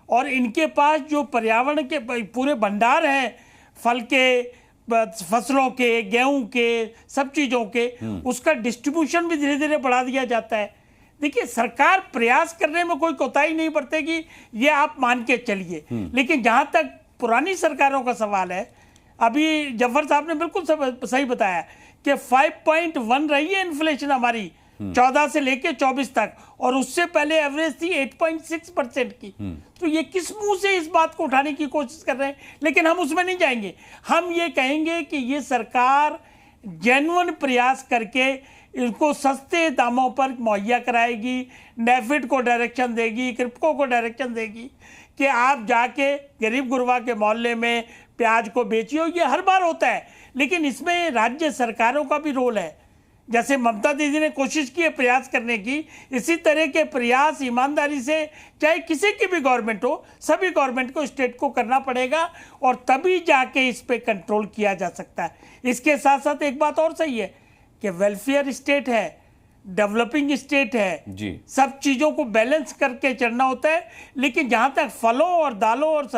और इनके पास जो पर्यावरण के पूरे भंडार हैं, फल के, फसलों के, गेहूं के, सब चीज़ों के, उसका डिस्ट्रीब्यूशन भी धीरे धीरे बढ़ा दिया जाता है। देखिए, सरकार प्रयास करने में कोई कोताही नहीं बरतेगी, ये आप मान के चलिए। लेकिन जहां तक पुरानी सरकारों का सवाल है, अभी जफर साहब ने बिल्कुल सही बताया कि 5.1 रही है इन्फ्लेशन हमारी 14 से लेके 24 तक, और उससे पहले एवरेज थी 8.6% की। तो ये किस मुंह से इस बात को उठाने की कोशिश कर रहे हैं? लेकिन हम उसमें नहीं जाएंगे। हम ये कहेंगे कि ये सरकार जेन्युइन प्रयास करके इनको सस्ते दामों पर मुहैया कराएगी, नेफेड को डायरेक्शन देगी, क्रिप्को को डायरेक्शन देगी कि आप जाके गरीब गुरबा के मोहल्ले में प्याज को बेचिए। ये हर बार होता है, लेकिन इसमें राज्य सरकारों का भी रोल है। जैसे ममता दीदी ने कोशिश की है प्रयास करने की, इसी तरह के प्रयास ईमानदारी से चाहे किसी की भी गवर्नमेंट हो, सभी गवर्नमेंट को, स्टेट को करना पड़ेगा और तभी जाके इस पे कंट्रोल किया जा सकता है। इसके साथ साथ एक बात और सही है कि वेलफेयर स्टेट है, डेवलपिंग स्टेट है जी, सब चीज़ों को बैलेंस करके चलना होता है। लेकिन जहाँ तक फलों और दालों और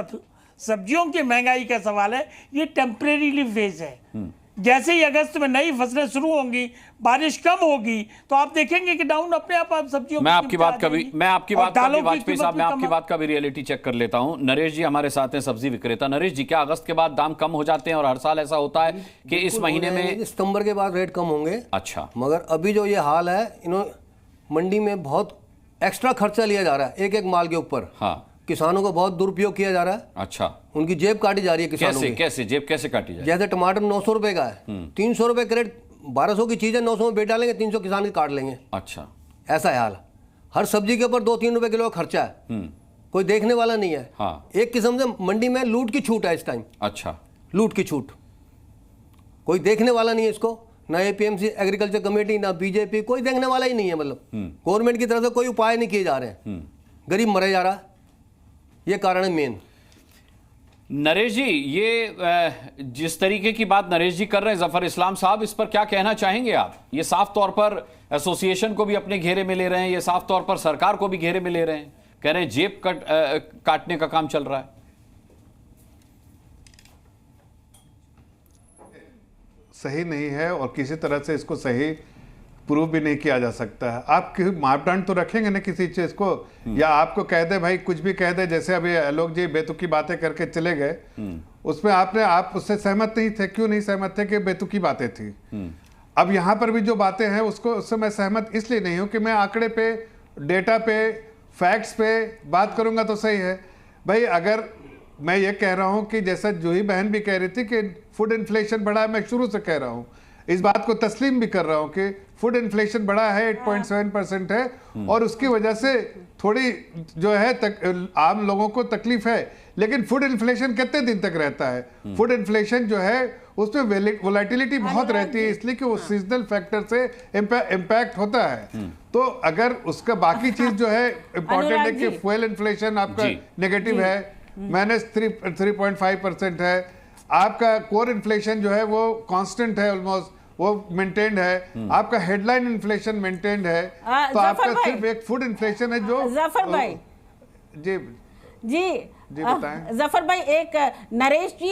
सब्जियों की महंगाई का सवाल है, ये टेम्परेरीली फेज है। जैसे ही अगस्त में नई फसलें शुरू होंगी, बारिश कम होगी, तो आप देखेंगे कि डाउन अपने आप सब्जियों मैं आपकी बात का भी वाजपेयी साहब, मैं आपकी बात का भी रियलिटी चेक कर लेता हूं। नरेश जी हमारे साथ हैं, सब्जी विक्रेता। नरेश जी, क्या अगस्त के बाद दाम कम हो जाते हैं और हर साल ऐसा होता है कि इस महीने में सितंबर के बाद रेट कम होंगे? अच्छा, मगर अभी जो ये हाल है, इन्होंने मंडी में बहुत एक्स्ट्रा खर्चा लिया जा रहा है एक एक माल के ऊपर। हाँ, किसानों को बहुत दुरुपयोग किया जा रहा है। अच्छा, उनकी जेब काटी जा रही है किसानों की। कैसे जेब कैसे काटी जा रही है? जैसे टमाटर 900 रुपए का है, 300 रुपए क्रेट, 1200 की चीज है, 900 में बेच डालेंगे, 300 किसान की काट लेंगे। अच्छा, ऐसा है हाल। हर सब्जी के ऊपर 2-3 रुपए किलो का खर्चा है, कोई देखने वाला नहीं है। हाँ। एक किस्म से मंडी में लूट की छूट है इस टाइम। अच्छा, लूट की छूट, कोई देखने वाला नहीं है इसको, ना एपीएमसी एग्रीकल्चर कमेटी, ना बीजेपी, कोई देखने वाला ही नहीं है। मतलब गवर्नमेंट की तरफ से कोई उपाय नहीं किए जा रहे हैं, गरीब मरे जा रहा है, ये कारण है मेन। नरेश जी, ये जिस तरीके की बात नरेश जी कर रहे हैं, जफर इस्लाम साहब, इस पर क्या कहना चाहेंगे आप? ये साफ तौर पर एसोसिएशन को भी अपने घेरे में ले रहे हैं, ये साफ तौर पर सरकार को भी घेरे में ले रहे हैं, कह रहे हैं जेब काटने का काम चल रहा है। सही नहीं है और किसी तरह से इसको सही प्रूव भी नहीं किया जा सकता है। आप मापदंड तो रखेंगे ना किसी चीज को, या आपको कह दे भाई कुछ भी कह दे, जैसे अभी आलोक जी बेतुकी बातें करके चले गए, उसमें आप उससे सहमत नहीं थे। क्यों नहीं सहमत थे? कि बेतुकी बातें थी। अब यहाँ पर भी जो बातें हैं उससे मैं सहमत इसलिए नहीं हूँ कि मैं आंकड़े पे, डेटा पे, फैक्ट्स पे बात करूंगा तो सही है भाई। अगर मैं ये कह रहा हूँ कि जैसा जूही बहन भी कह रही थी कि फूड इन्फ्लेशन बढ़ा है, मैं शुरू से कह रहा हूँ, इस बात को तस्लीम भी कर रहा हूं कि फूड इन्फ्लेशन बढ़ा है, 8.7% है, और उसकी वजह से थोड़ी जो है आम लोगों को तकलीफ है। लेकिन फूड इन्फ्लेशन कितने दिन तक रहता है? फूड इन्फ्लेशन जो है उसमें वोलेटिलिटी बहुत रहती है, इसलिए कि वो सीजनल फैक्टर से इम्पैक्ट होता है। तो अगर उसका बाकी चीज जो है इंपॉर्टेंट है कि फ्यूल इन्फ्लेशन आपका नेगेटिव है, -3.5% है, आपका कोर इन्फ्लेशन जो है वो कांस्टेंट है, ऑलमोस्ट वो मेंटेन्ड है, आपका हेडलाइन इन्फ्लेशन मेंटेन्ड है, तो आपका सिर्फ एक फूड इन्फ्लेशन है जो जफर भाई जी बताएं। जफर भाई, एक नरेश जी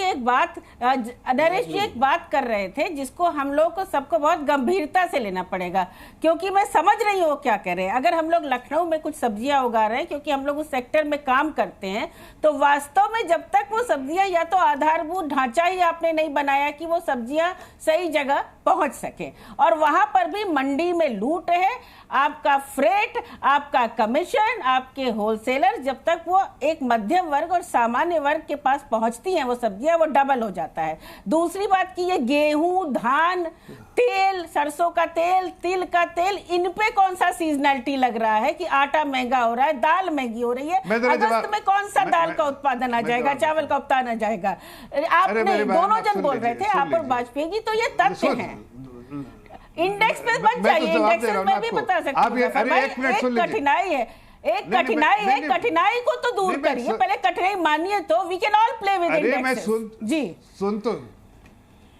एक बात कर रहे थे जिसको हम लोग को सबको बहुत गंभीरता से लेना पड़ेगा, क्योंकि मैं समझ रही हूँ वो क्या कह रहे हैं। अगर हम लोग लखनऊ में कुछ सब्जियां उगा रहे हैं, क्योंकि हम लोग उस सेक्टर में काम करते हैं, तो वास्तव में जब तक वो सब्जियां, या तो आधारभूत ढांचा ही आपने नहीं बनाया कि वो सब्जियां सही जगह पहुंच सके, और वहां पर भी मंडी में लूट है, आपका फ्रेट, आपका कमीशन, आपके होलसेलर, जब तक वो एक मध्यम वर्ग और सामान्य वर्ग के पास पहुंचती हैं वो सब्जियां, वो डबल हो जाता है। दूसरी बात की ये गेहूं, धान, तेल, सरसों का तेल, तिल का तेल, इन पे कौन सा सीजनलिटी लग रहा है कि आटा महंगा हो रहा है, दाल महंगी हो रही है। अगस्त में कौन सा दाल का उत्पादन आ जाएगा, चावल का उत्पादन आ जाएगा? आपने दोनों जन बोल रहे थे, आप और वाजपेयी जी, तो ये तथ्य है। इंडेक्स पे बच जाइए, इंडेक्स में भी बता सकते हैं। एक कठिनाई है, एक कठिनाई को तो दूर करिए, पहले कठिनाई मानिए तो we can all play with index. जी सुन तो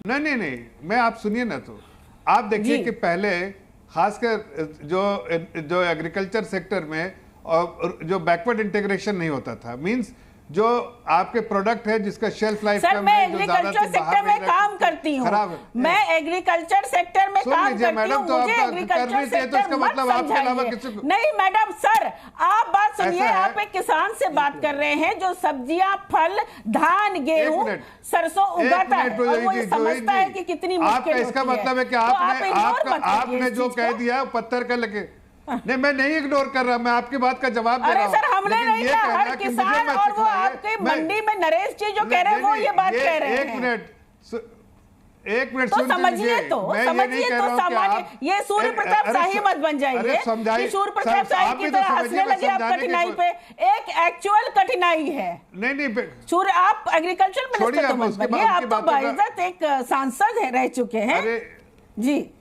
नहीं, मैं आप सुनिए ना, तो आप देखिए कि पहले खासकर जो एग्रीकल्चर सेक्टर में और जो बैकवर्ड इंटीग्रेशन नहीं होता था, मींस जो आपके प्रोडक्ट है जिसका शेल्फ लाइफ सर, मैं एग्रीकल्चर सेक्टर में काम करती हूँ, मैं एग्रीकल्चर सेक्टर में काम करती हूँ, मुझे एग्रीकल्चर सेक्टर मत समझाइए। नहीं मैडम, सर आप बात सुनिए, आप एक किसान से बात कर रहे हैं जो सब्जियां, फल, धान, गेहूं, सरसों उगाता है, और वो ये समझता है कि कितनी मुश्किल होती है। इसका मतलब है कि आपने जो कह दिया पत्थर का लगे। नहीं, मैं नहीं इग्नोर कर रहा, मैं आपकी बात का जवाब दे रहा हूं। अरे सर, हमने नहीं कहा हर किसान, और वो आपके मंडी में नरेश जी जो कह रहे हैं वो ये बात कह रहे हैं। एक मिनट तो समझिए, तो सामान्य, ये सूर्य प्रताप शाही मत बन जाइए कि सूर्य प्रताप शाही की तरह हंसने लगे आप कठिनाई पे। एक एक्चुअल कठिनाई है। नहीं सूर्य, आप एग्रीकल्चर मिनिस्टर तो मत बनिए, आप तो बाइज्जत एक सांसद है, रह चुके हैं जी।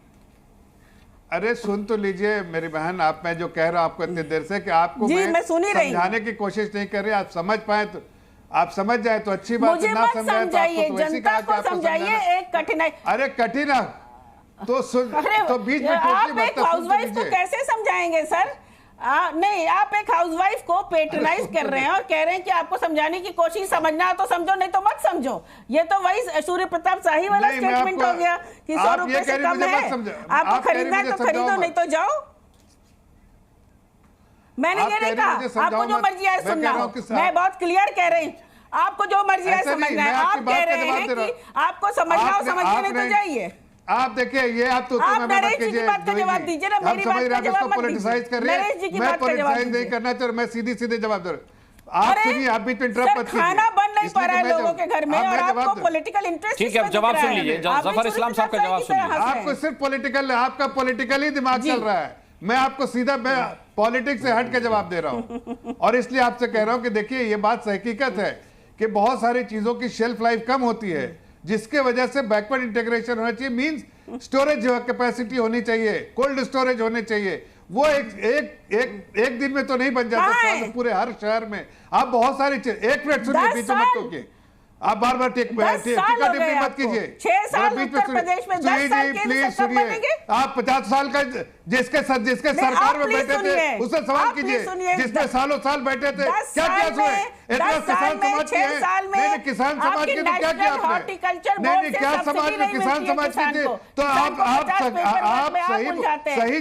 अरे सुन तो लीजिए मेरी बहन, आप मैं जो कह रहा हूँ आपको इतनी देर से कि आपको मैं सुन ही रही हूं। समझाने की कोशिश नहीं कर रही, आप समझ पाए तो आप समझ जाए तो अच्छी बात मुझे है, ना मत समझाए तो आपको तो वैसी कहा कि आपको समझाइए। एक कठिनाई, अरे कठिन तो सुन, तो बीच में आप एक हाउसवाइफ को कैसे समझाएंगे सर? नहीं, आप एक हाउसवाइफ को पेट्रोनाइज कर रहे हैं और कह रहे हैं कि आपको समझाने की कोशिश, समझना तो समझो नहीं तो मत समझो। ये तो वही सूर्य प्रताप शाही वाला स्टेटमेंट हो गया कि 100 रुपए से कम है, आपको खरीदना है तो खरीदो, नहीं तो जाओ। मैंने ये नहीं कहा आपको जो मर्जी आए सुनना हो, मैं बहुत क्लियर कह रही हूँ, आपको जो मर्जी आए समझना है। आप कह रहे हैं कि आपको समझना हो समझिए, नहीं तो जाइए। आप देखिए ये आप तो नरेश जी की बात का जवाब दीजिए ना, मेरी बात का जवाब मत पॉलिटिसाइज कर रहे हैं। मैं पॉलिटिसाइज नहीं करना चाह रहा, मैं सीधे जवाब दे रहा हूं। आप सुनिए, आप बीच में इंटरप्ट मत कीजिए। खाना बन नहीं पा रहा है लोगों के घर में और आपको पॉलिटिकल इंटरेस्ट। ठीक है, जवाब सुन लीजिए, जफर इस्लाम साहब का जवाब सुनिए। आपको सिर्फ पॉलिटिकल, आपका पॉलिटिकल ही दिमाग चल रहा है। मैं आपको सीधा पॉलिटिक्स से हट के जवाब दे रहा हूं और इसलिए आपसे कह रहा हूं कि देखिए ये बात हकीकत है कि बहुत सारी चीजों की शेल्फ लाइफ कम होती है, जिसके वजह से बैकवर्ड इंटीग्रेशन होना चाहिए। मींस स्टोरेज कैपेसिटी होनी चाहिए, कोल्ड स्टोरेज होने चाहिए। वो एक दिन में तो नहीं बन जाता पूरे हर शहर में। आप बहुत सारी चीज, एक मिनट सुनिए, बीच में मत टोकिए, आप बार बार टिकट मत कीजिए। 6 साल उत्तर प्रदेश में 10 साल प्लीज सुनिए। आप 50 साल का जिसके सरकार में बैठे थे उससे सवाल कीजिए, जिसमें सालों साल बैठे थे क्या क्या हुए? इतना किसान समाज के हैं, किसान समाज के तो क्या किया आपने? नहीं, क्या समाज में किसान समाज के थे? तो आप सही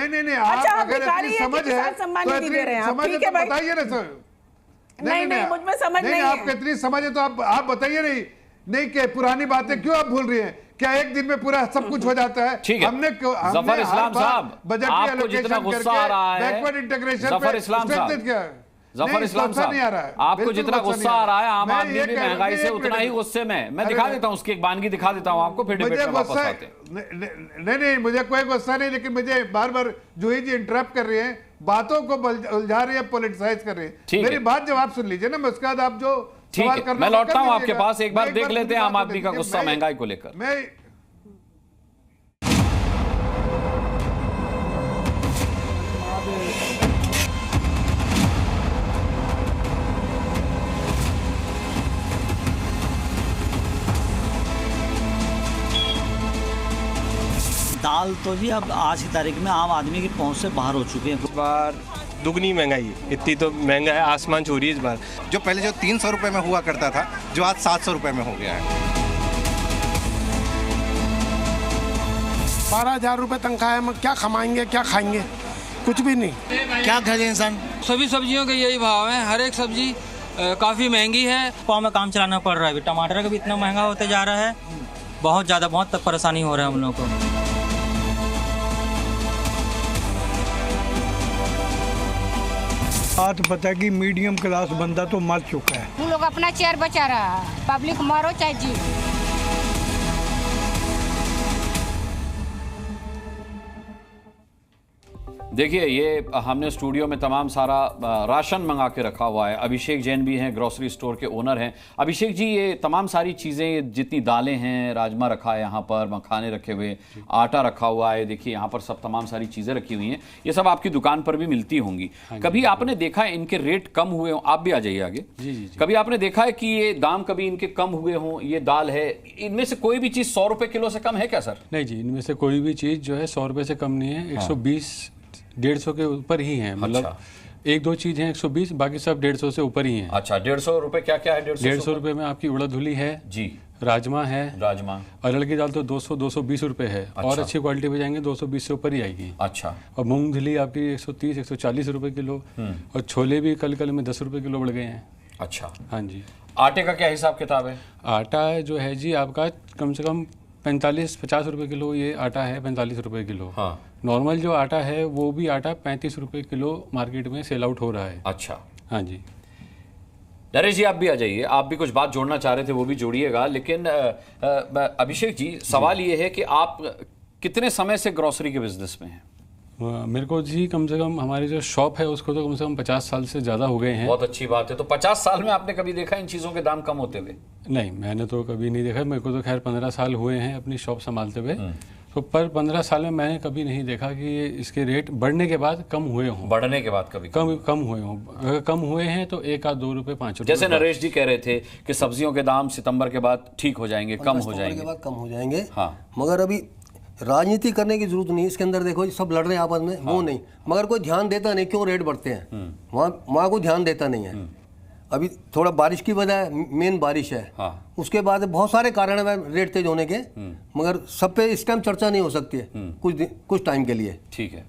नहीं, आप अगर इतनी समझ है तो इतनी समझ है तो बताइए ना सर। नहीं, मुझ में समझ नहीं है। आपको इतनी समझ है तो आप बताइए। नहीं कि पुरानी बातें क्यों आप भूल रही हैं? क्या एक दिन में पूरा सब कुछ हो जाता है? ठीक है, जफर इस्लाम साहब, बजट आपको जितना गुस्सा आ रहा है, बैकवर्ड इंटीग्रेशन जफर इस्लाम साहब, जफर इस्लाम साहब, आपको जितना गुस्सा आ रहा है आम आदमी भी महंगाई से उतना ही गुस्से में। मैं दिखा देता हूँ उसकी एक वानगी दिखा देता हूँ आपको, फिर डिबेट में वापस आते हैं। नहीं, मुझे कोई गुस्सा नहीं, लेकिन मुझे बार बार जूही जी इंटरप्ट कर रही है, बातों को उलझा रही है, पॉलिटिसाइज कर रही है। मेरी बात जवाब सुन लीजिए ना, उसके बाद आप जो सवाल करना, मैं लौटता हूँ आपके पास। एक बार देख लेते हैं आम आदमी का गुस्सा महंगाई को लेकर। दाल तो जी अब आज की तारीख में आम आदमी की पहुंच से बाहर हो चुके हैं। इस बार दुगनी महंगाई है, इतनी तो महंगा है, आसमान छू रही है इस बार। जो पहले जो 300 रुपये में हुआ करता था, जो आज 700 रुपये में हो गया है। 12,000 रुपये तनख्वाह है, हम क्या कमाएंगे, क्या खाएंगे? कुछ भी नहीं। क्या करे इंसान? सभी सब्जियों के यही भाव है, हर एक सब्जी काफ़ी महंगी है। पाव में काम चलाना पड़ रहा है, टमाटर का भी इतना महंगा होते जा रहा है, बहुत ज़्यादा, बहुत परेशानी हो रहा है हम लोग को। बात पता कि मीडियम क्लास बंदा तो मर चुका है। हम लोग अपना चेयर बचा रहा है, पब्लिक मारो चाहे जी। देखिए, ये हमने स्टूडियो में तमाम सारा राशन मंगा के रखा हुआ है। अभिषेक जैन भी हैं, ग्रोसरी स्टोर के ओनर हैं। अभिषेक जी, ये तमाम सारी चीज़ें, जितनी दालें हैं, राजमा रखा है यहाँ पर, मखाने रखे हुए, आटा रखा हुआ है, देखिए यहाँ पर सब तमाम सारी चीज़ें रखी हुई हैं। ये सब आपकी दुकान पर भी मिलती होंगी। कभी आपने देखा है इनके रेट कम हुए हों? आप भी आ जाइए आगे। जी। कभी आपने देखा है कि ये दाम कभी इनके कम हुए हों? ये दाल है, इनमें से कोई भी चीज़ 100 रुपये किलो से कम है क्या सर? नहीं जी, इनमें से कोई भी चीज़ जो है 100 रुपये से कम नहीं है। 120-150 के ऊपर ही है। मतलब एक दो चीज है 120, बाकी सब 150 से ऊपर ही है। अच्छा, 150 रुपए क्या क्या है? 150 रुपए में आपकी उड़द धुली है जी, राजमा है, अरहर की दाल तो 200-220 रुपए है। अच्छा। और अच्छी क्वालिटी पे जाएंगे 220 से ऊपर ही आएगी। अच्छा। और मूंग धुली आपकी 130-140 रुपए किलो। और छोले भी कल में 10 रुपए किलो बढ़ गए हैं। अच्छा, हाँ जी। आटे का क्या हिसाब किताब है? आटा जो है जी आपका कम से कम 45-50 रुपए किलो ये आटा है, 45 रुपए किलो। हाँ। नॉर्मल जो आटा है वो भी आटा 35 रुपए किलो मार्केट में सेल आउट हो रहा है। अच्छा, हाँ जी। नरेश जी, आप भी आ जाइए, आप भी कुछ बात जोड़ना चाह रहे थे, वो भी जोड़िएगा। लेकिन अभिषेक जी, सवाल ये है कि आप कितने समय से ग्रोसरी के बिजनेस में हैं? मेरे को जी कम से कम हमारी जो शॉप है उसको तो कम से कम 50 साल से ज़्यादा हो गए हैं। बहुत अच्छी बात है। तो 50 साल में आपने कभी देखा इन चीज़ों के दाम कम होते हुए? नहीं, मैंने तो कभी नहीं देखा। मेरे को तो खैर 15 साल हुए हैं अपनी शॉप संभालते हुए। तो पर 15 साल में मैंने कभी नहीं देखा कि ये इसके रेट बढ़ने के बाद कम हुए हों। बढ़ने के बाद कभी कम हुए हों। अगर कम हुए हैं तो 1 आध 2 रुपए 5 रुपए। जैसे नरेश जी कह रहे थे कि सब्जियों के दाम सितंबर के बाद ठीक हो जाएंगे, कम हो जाएंगे, के बाद कम हो जाएंगे। हाँ, मगर अभी राजनीति करने की जरूरत नहीं। इसके अंदर देखो सब लड़ रहे हैं आपस में, वो नहीं, मगर कोई ध्यान देता नहीं क्यों रेट बढ़ते हैं। वहाँ कोई ध्यान देता नहीं है। अभी थोड़ा बारिश की वजह मेन बारिश है। हाँ। उसके बाद बहुत सारे कारण है रेट तेज होने के, मगर सब पे इस टाइम चर्चा नहीं हो सकती है, कुछ टाइम के लिए। ठीक है,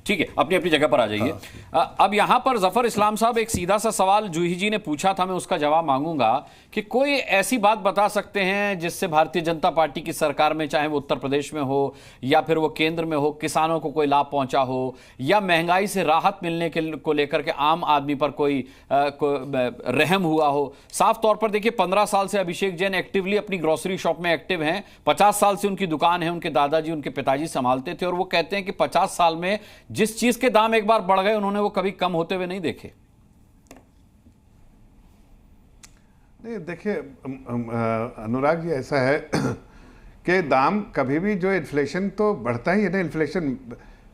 ठीक है, अपनी अपनी जगह पर आ जाइए। हाँ। अब यहाँ पर जफर इस्लाम साहब एक सीधा सा सवाल जूही जी ने पूछा था, मैं उसका जवाब मांगूंगा कि कोई ऐसी बात बता सकते हैं जिससे भारतीय जनता पार्टी की सरकार में, चाहे वो उत्तर प्रदेश में हो या फिर वो केंद्र में हो, किसानों को कोई लाभ पहुंचा हो या महंगाई से राहत मिलने को लेकर के आम आदमी पर कोई रहम हुआ हो। साफ तौर पर देखिए 15 साल से अभिषेक जैन एक्टिवली अपनी ग्रोसरी शॉप में एक्टिव हैं। 50 साल से उनकी दुकान है, उनके दादाजी उनके पिताजी संभालते थे, और वो कहते हैं कि 50 साल में जिस चीज के दाम एक बार बढ़ गए उन्होंने वो कभी कम होते हुए नहीं देखे। नहीं, देखिए अनुराग जी, ऐसा है कि दाम कभी भी जो इन्फ्लेशन तो बढ़ता ही है ना। इन्फ्लेशन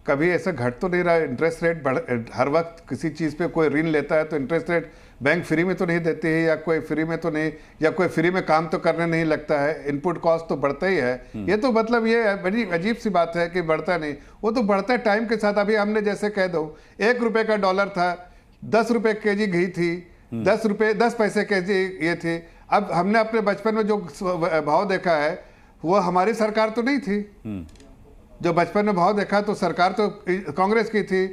कभी ऐसा घट तो नहीं रहा। इंटरेस्ट रेट हर वक्त किसी चीज़ पे कोई ऋण लेता है तो इंटरेस्ट रेट बैंक फ्री में तो नहीं देती है, या कोई फ्री में तो नहीं, या कोई फ्री में काम तो करने नहीं लगता है। इनपुट कॉस्ट तो बढ़ता ही है। ये तो मतलब ये बड़ी अजीब सी बात है कि बढ़ता नहीं, वो तो बढ़ता है टाइम के साथ। अभी हमने जैसे कह दो 1 रुपये का डॉलर था, 10 रुपये केजी घी थी, 10 पैसे केजी ये थी। अब हमने अपने बचपन में जो भाव देखा है वो हमारी सरकार तो नहीं थी। जो बचपन में भाव देखा तो सरकार तो कांग्रेस की थी।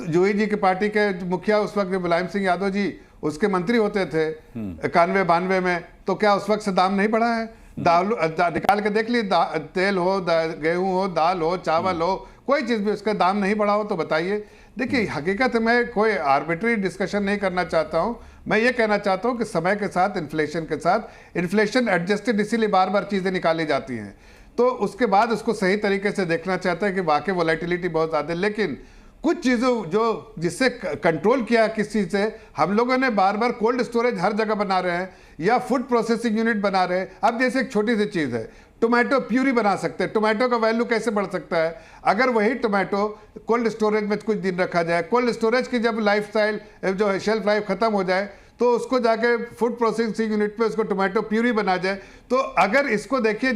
जूही जी की पार्टी के मुखिया उस वक्त मुलायम सिंह यादव जी उसके मंत्री होते थे 91-92 में, तो क्या उस वक्त से दाम नहीं बढ़ा है? दाल निकाल के देख ली, तेल हो, गेहूं हो, दाल हो, चावल हो, कोई चीज़ भी उसका दाम नहीं बढ़ा हो तो बताइए। देखिए हकीकत में कोई आर्बिट्री डिस्कशन नहीं करना चाहता हूं। मैं ये कहना चाहता हूं कि समय के साथ इन्फ्लेशन एडजस्टेड, इसीलिए बार बार चीज़ें निकाली जाती हैं, तो उसके बाद उसको सही तरीके से देखना चाहता है कि वाकई वोलेटिलिटी बहुत ज़्यादा है। लेकिन कुछ चीज़ों जो जिससे कंट्रोल किया किस चीज़ से, हम लोगों ने बार बार कोल्ड स्टोरेज हर जगह बना रहे हैं या फूड प्रोसेसिंग यूनिट बना रहे हैं। अब जैसे एक छोटी सी चीज़ है, टोमेटो प्यूरी बना सकते हैं। टोमेटो का वैल्यू कैसे बढ़ सकता है अगर वही टोमेटो कोल्ड स्टोरेज में कुछ दिन रखा जाए। कोल्ड स्टोरेज की जब लाइफ स्टाइल जो है शेल्फ लाइफ खत्म हो जाए तो उसको जाके फूड प्रोसेसिंग यूनिट पे उसको टोमेटो प्यूरी बना जाए। तो अगर इसको देखिए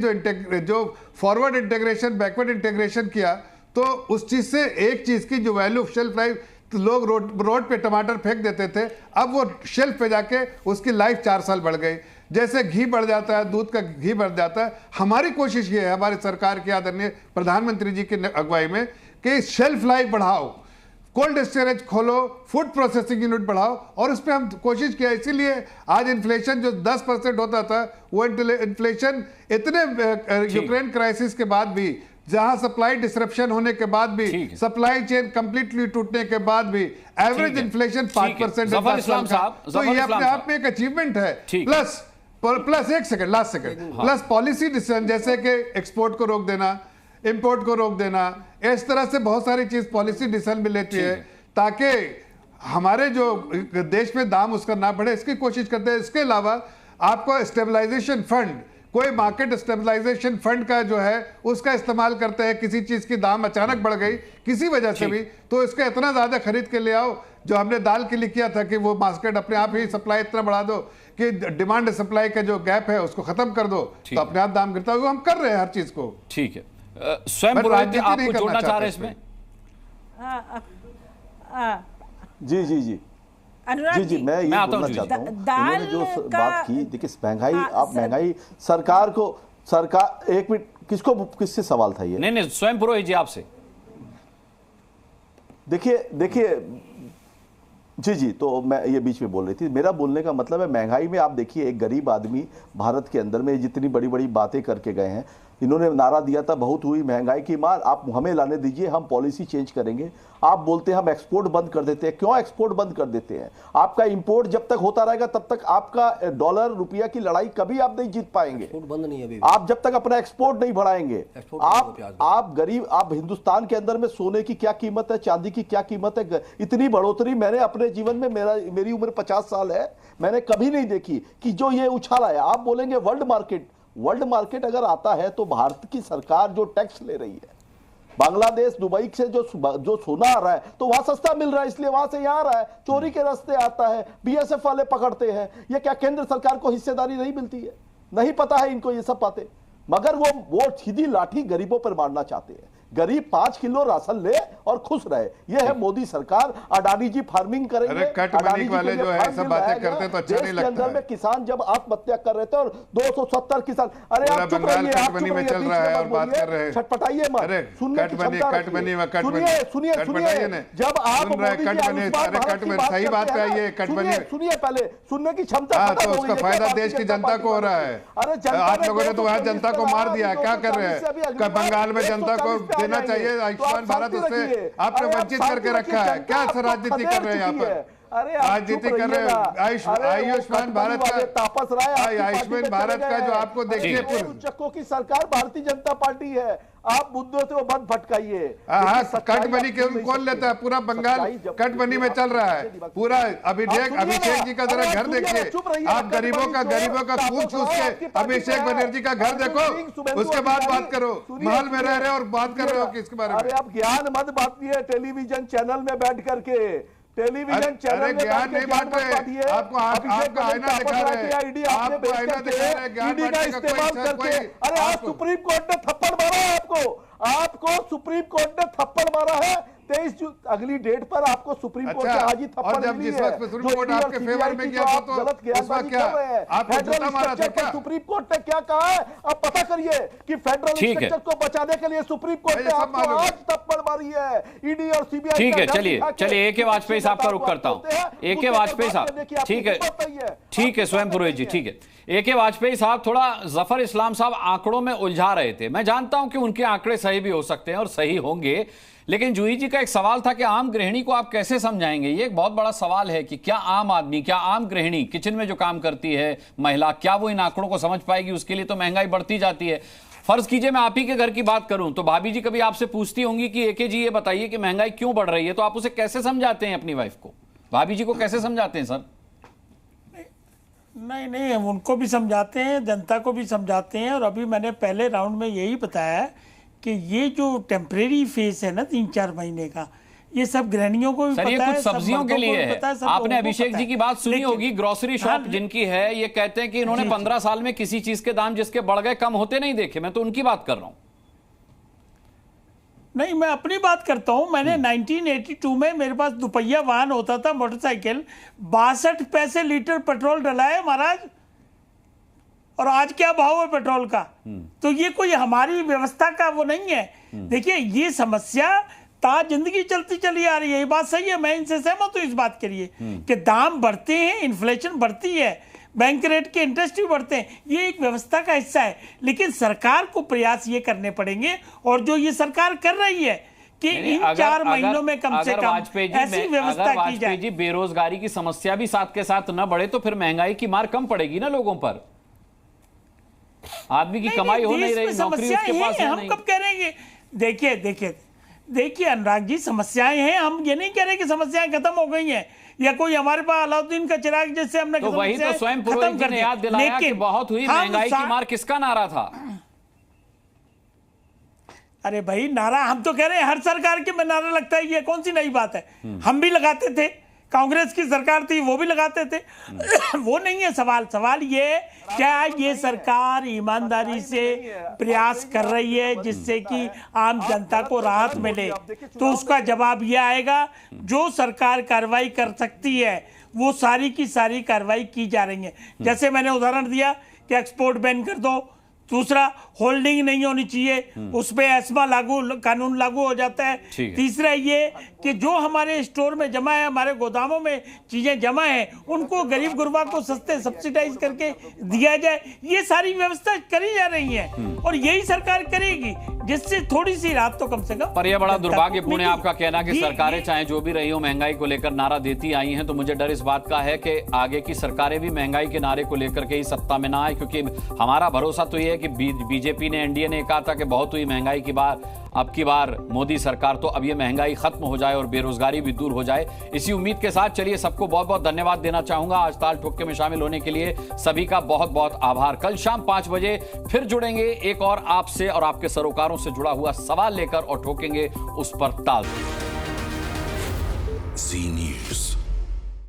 जो फॉरवर्ड इंटीग्रेशन बैकवर्ड इंटीग्रेशन किया, तो उस चीज़ से एक चीज़ की जो वैल्यू शेल्फ लाइफ, तो लोग रोड पे टमाटर फेंक देते थे, अब वो शेल्फ पे जाके उसकी लाइफ 4 साल बढ़ गई। जैसे घी बढ़ जाता है, दूध का घी बढ़ जाता है। हमारी कोशिश ये है, हमारी सरकार की आदरणीय प्रधानमंत्री जी की अगुवाई में, कि शेल्फ लाइफ बढ़ाओ, कोल्ड स्टोरेज खोलो, फूड प्रोसेसिंग यूनिट बढ़ाओ, और उस पर हम कोशिश किया। इसीलिए आज इन्फ्लेशन जो 10% होता था, वो इन्फ्लेशन इतने यूक्रेन क्राइसिस के बाद भी, जहां सप्लाई डिसरप्शन होने के बाद भी, सप्लाई चेन कंप्लीटली टूटने के बाद भी एवरेज इन्फ्लेशन 5% तो ये अपने आप में एक अचीवमेंट है। प्लस एक second, last second, plus policy decision जैसे कि एक्सपोर्ट को रोक देना, इंपोर्ट को रोक देना, इस तरह से बहुत सारी चीज पॉलिसी डिसीजन भी लेती है ताकि हमारे जो देश में दाम उसका ना बढ़े, इसकी कोशिश करते हैं। इसके अलावा आपको स्टेबलाइजेशन फंड, कोई मार्केट स्टेबलाइजेशन फंड का जो है उसका इस्तेमाल करते हैं। किसी चीज की दाम अचानक बढ़ गई किसी वजह से भी, तो इसका इतना ज्यादा खरीद के ले आओ, जो हमने दाल के लिए किया था कि वो मार्केट अपने आप ही सप्लाई इतना बढ़ा दो कि डिमांड सप्लाई का जो गैप है उसको खत्म कर दो, तो अपने आप दाम गिरता हुआ। हम कर रहे हैं हर चीज को। ठीक है, स्वयं पुरोहित आपको जोड़ना चाह रहे हैं इसमें? जी जी जी जी जी, मैं ये बोलना चाहता हूँ, इन्होंने जो बात की, देखिए महंगाई, आप महंगाई सरकार एक मिनट, किससे सवाल था ये? नहीं, स्वयं पुरोहित जी आपसे। देखिए जी जी, तो मैं ये बीच में बोल रही थी। मेरा बोलने का मतलब है महंगाई में आप देखिए, एक गरीब आदमी भारत के अंदर में जितनी बड़ी बड़ी बातें करके गए हैं, इन्होंने नारा दिया था बहुत हुई महंगाई की मार, आप हमें लाने दीजिए, हम पॉलिसी चेंज करेंगे। आप बोलते हैं हम एक्सपोर्ट बंद कर देते हैं। क्यों एक्सपोर्ट बंद कर देते हैं? आपका इंपोर्ट जब तक होता रहेगा तब तक आपका डॉलर रुपया की लड़ाई कभी आप नहीं जीत पाएंगे। बंद नहीं है अभी। आप जब तक अपना एक्सपोर्ट नहीं बढ़ाएंगे, आप गरीब, आप हिंदुस्तान के अंदर में सोने की क्या कीमत है, चांदी की क्या कीमत है, इतनी बढ़ोतरी मैंने अपने जीवन में, मेरी उम्र 50 साल है, मैंने कभी नहीं देखी कि जो ये उछाल आया। आप बोलेंगे वर्ल्ड वर्ल्ड मार्केट अगर आता है तो भारत की सरकार जो टैक्स ले रही है, बांग्लादेश दुबई से जो सोना आ रहा है तो वहां सस्ता मिल रहा है, इसलिए वहां से यहाँ आ रहा है, चोरी के रास्ते आता है, बीएसएफ वाले पकड़ते हैं। ये क्या केंद्र सरकार को हिस्सेदारी नहीं मिलती है? नहीं पता है इनको ये सब बातें, मगर वो सीधी लाठी गरीबों पर मारना चाहते हैं। गरीब 5 किलो राशन ले और खुश रहे, ये है मोदी सरकार। अडानी जी फार्मिंग करेंगे, अरे कट मनी वाले जो है सब बातें करते तो अच्छा नहीं लगता है। में किसान जब आत्महत्या कर रहे थे और 270 किसान, अरे आप चुप रहिए, कट मनी में चल रहा है और बात कर रहे हैं, छटपटाइए मत। सुनिए जब आप सही बात कहिए, कट मनी सुनिए, पहले सुनने की क्षमता, तो उसका फायदा देश की जनता को हो रहा है। आप लोगों ने तो वहां जनता को मार दिया, क्या कर रहे हैं? बंगाल में जनता को देना चाहिए आयुष्मान भारत, उससे आपने वंचित करके रखा है। क्या राजनीति कर रहे हैं यहाँ पर? राजनीति कर रहे हैं। आयुष्मान भारत का, आयुष्मान भारत का जो आपको देखिए, उच्चकों की सरकार भारतीय जनता पार्टी है। आप मुद्दों से वो बंद भटकाइए। कट बनी कौन लेता है? पूरा बंगाल कट बनी में चल रहा है पूरा। अभिषेक जी का जरा घर देखिए, आप गरीबों का खून चूस के अभिषेक बनर्जी का घर देखो, उसके बाद बात करो। महल में रह रहे हो और बात कर रहे हो किसके बारे में? अरे आप ज्ञान मत बांटिए टेलीविजन चैनल में बैठ करके, टेलीविजन चैनल में ज्ञान नहीं बांट रहे, आपको आपका आईना दिखा रहे हैं, आपको आईना दिखा रहे हैं, ज्ञान बांटने का कोई करके। अरे आज सुप्रीम कोर्ट ने थप्पड़ मारा है आपको सुप्रीम कोर्ट ने थप्पड़ मारा है। 23 जून अगली डेट पर आपको सुप्रीम कोर्ट ने आज ही थप्पड़ मिली है। सुप्रीम कोर्ट आपके फेवर में गया तो गलत उसमें क्या आपको जूता मारा था क्या? सुप्रीम कोर्ट ने क्या कहा है आप पता करिए कि फेडरल स्ट्रक्चर को बचाने के लिए सुप्रीम कोर्ट ने आपको आज थप्पड़ मारी है। ईडी और सीबीआई। ठीक है, चलिए ए.के. वाजपेयी साहब का रुख करता हूं। ए.के. वाजपेयी साहब, ठीक है स्वयं पुरोहित जी, ठीक है। ए.के. वाजपेयी साहब, थोड़ा जफर इस्लाम साहब आंकड़ों में उलझा रहे थे। मैं जानता हूं कि उनके आंकड़े सही भी हो सकते हैं और सही होंगे, लेकिन जूही जी का एक सवाल था कि आम गृहिणी को आप कैसे समझाएंगे। ये एक बहुत बड़ा सवाल है कि क्या आम आदमी, क्या आम गृहिणी किचन में जो काम करती है महिला, क्या वो इन आंकड़ों को समझ पाएगी? उसके लिए तो महंगाई बढ़ती जाती है। फर्ज कीजिए मैं आप ही के घर की बात करूं तो भाभी जी कभी आपसे पूछती होंगी कि ए.के. जी ये बताइए कि महंगाई क्यों बढ़ रही है, तो आप उसे कैसे समझाते हैं? अपनी वाइफ को, भाभी जी को कैसे समझाते हैं सर? नहीं, उनको भी समझाते हैं, जनता को भी समझाते हैं। और अभी मैंने पहले राउंड में यही बताया कि ये जो टेम्परेरी फेस है ना 3-4 महीने का, ये सब गृहिणियों को भी पता है, ये कुछ सब्जियों के लिए है। आपने अभिषेक जी की बात सुनी होगी, ग्रोसरी शॉप जिनकी है, ये कहते हैं कि इन्होंने 15 साल में किसी चीज के दाम जिसके बढ़ गए कम होते नहीं देखे। मैं तो उनकी बात कर रहा हूं। नहीं, मैं अपनी बात करता हूं। मैंने 1982 में मेरे पास दुपहिया वाहन होता था, मोटरसाइकिल, 62 पैसे लीटर पेट्रोल डलाए महाराज, और आज क्या भाव है पेट्रोल का? तो ये कोई हमारी व्यवस्था का वो नहीं है। देखिए, ये समस्या जिंदगी चलती चली आ रही है, ये बात सही है, मैं इनसे सहमत हूं इस बात के लिए कि दाम बढ़ते हैं, इन्फ्लेशन बढ़ती है, बैंक रेट के इंटरेस्ट भी बढ़ते हैं, ये एक व्यवस्था का हिस्सा है। लेकिन सरकार को प्रयास ये करने पड़ेंगे, और जो ये सरकार कर रही है कि इन 4 महीनों में कम से कम ऐसी व्यवस्था की जाए। जी, बेरोजगारी की समस्या भी साथ के साथ न बढ़े तो फिर महंगाई की मार कम पड़ेगी ना लोगों पर। आदमी की कमाई हो नहीं रही, नौकरी उसके पास है, हम कब करेंगे? देखिए अनुराग जी, समस्याएं हैं, हम ये नहीं कह रहे कि समस्याएं खत्म हो गई हैं या कोई हमारे पास अलाउद्दीन का चिराग जैसे हमने तो वही तो स्वयं पुरोहित जी ने याद दिलाया कि बहुत हुई महंगाई की मार किसका नारा था? अरे भाई, नारा हम तो कह रहे हैं हर सरकार के में नारा लगता है, ये कौन सी नई बात है? हम भी लगाते थे, कांग्रेस की सरकार थी वो भी लगाते थे। वो नहीं है सवाल ये क्या ये सरकार ईमानदारी से प्रयास कर रही है जिससे कि आम जनता को राहत मिले? तो उसका जवाब ये आएगा, जो सरकार कार्रवाई कर सकती है वो सारी की सारी कार्रवाई की जा रही है। जैसे मैंने उदाहरण दिया कि एक्सपोर्ट बैन कर दो, दूसरा होल्डिंग नहीं होनी चाहिए, उस पे एस्मा कानून लागू हो जाता है। तीसरा ये कि जो हमारे स्टोर में जमा है, हमारे गोदामों में चीजें जमा है, उनको गरीब गुरबा को सस्ते सब्सिडाइज करके दिया जाए। ये सारी व्यवस्था करी जा रही है और यही सरकार करेगी, जिससे थोड़ी सी राहत तो कम से कम। पर यह बड़ा दुर्भाग्यपूर्ण है आपका कहना कि सरकारें चाहे जो भी रही हो महंगाई को लेकर नारा देती आई हैं, तो मुझे डर इस बात का है कि आगे की सरकारें भी महंगाई के नारे को लेकर के ही सत्ता में ना आए, क्योंकि हमारा भरोसा तो ये है कि बीजेपी ने, एनडीए ने कहा था कि बहुत हुई महंगाई की बात, अब की बार मोदी सरकार, तो अब ये महंगाई खत्म हो जाए और बेरोजगारी भी दूर हो जाए, इसी उम्मीद के साथ चलिए सबको बहुत बहुत धन्यवाद देना चाहूंगा। आज ताल ठोके में शामिल होने के लिए सभी का बहुत बहुत आभार। कल शाम 5 बजे फिर जुड़ेंगे एक और आपसे और आपके सरोकारों से जुड़ा हुआ सवाल लेकर और ठोकेंगे उस पर ताल।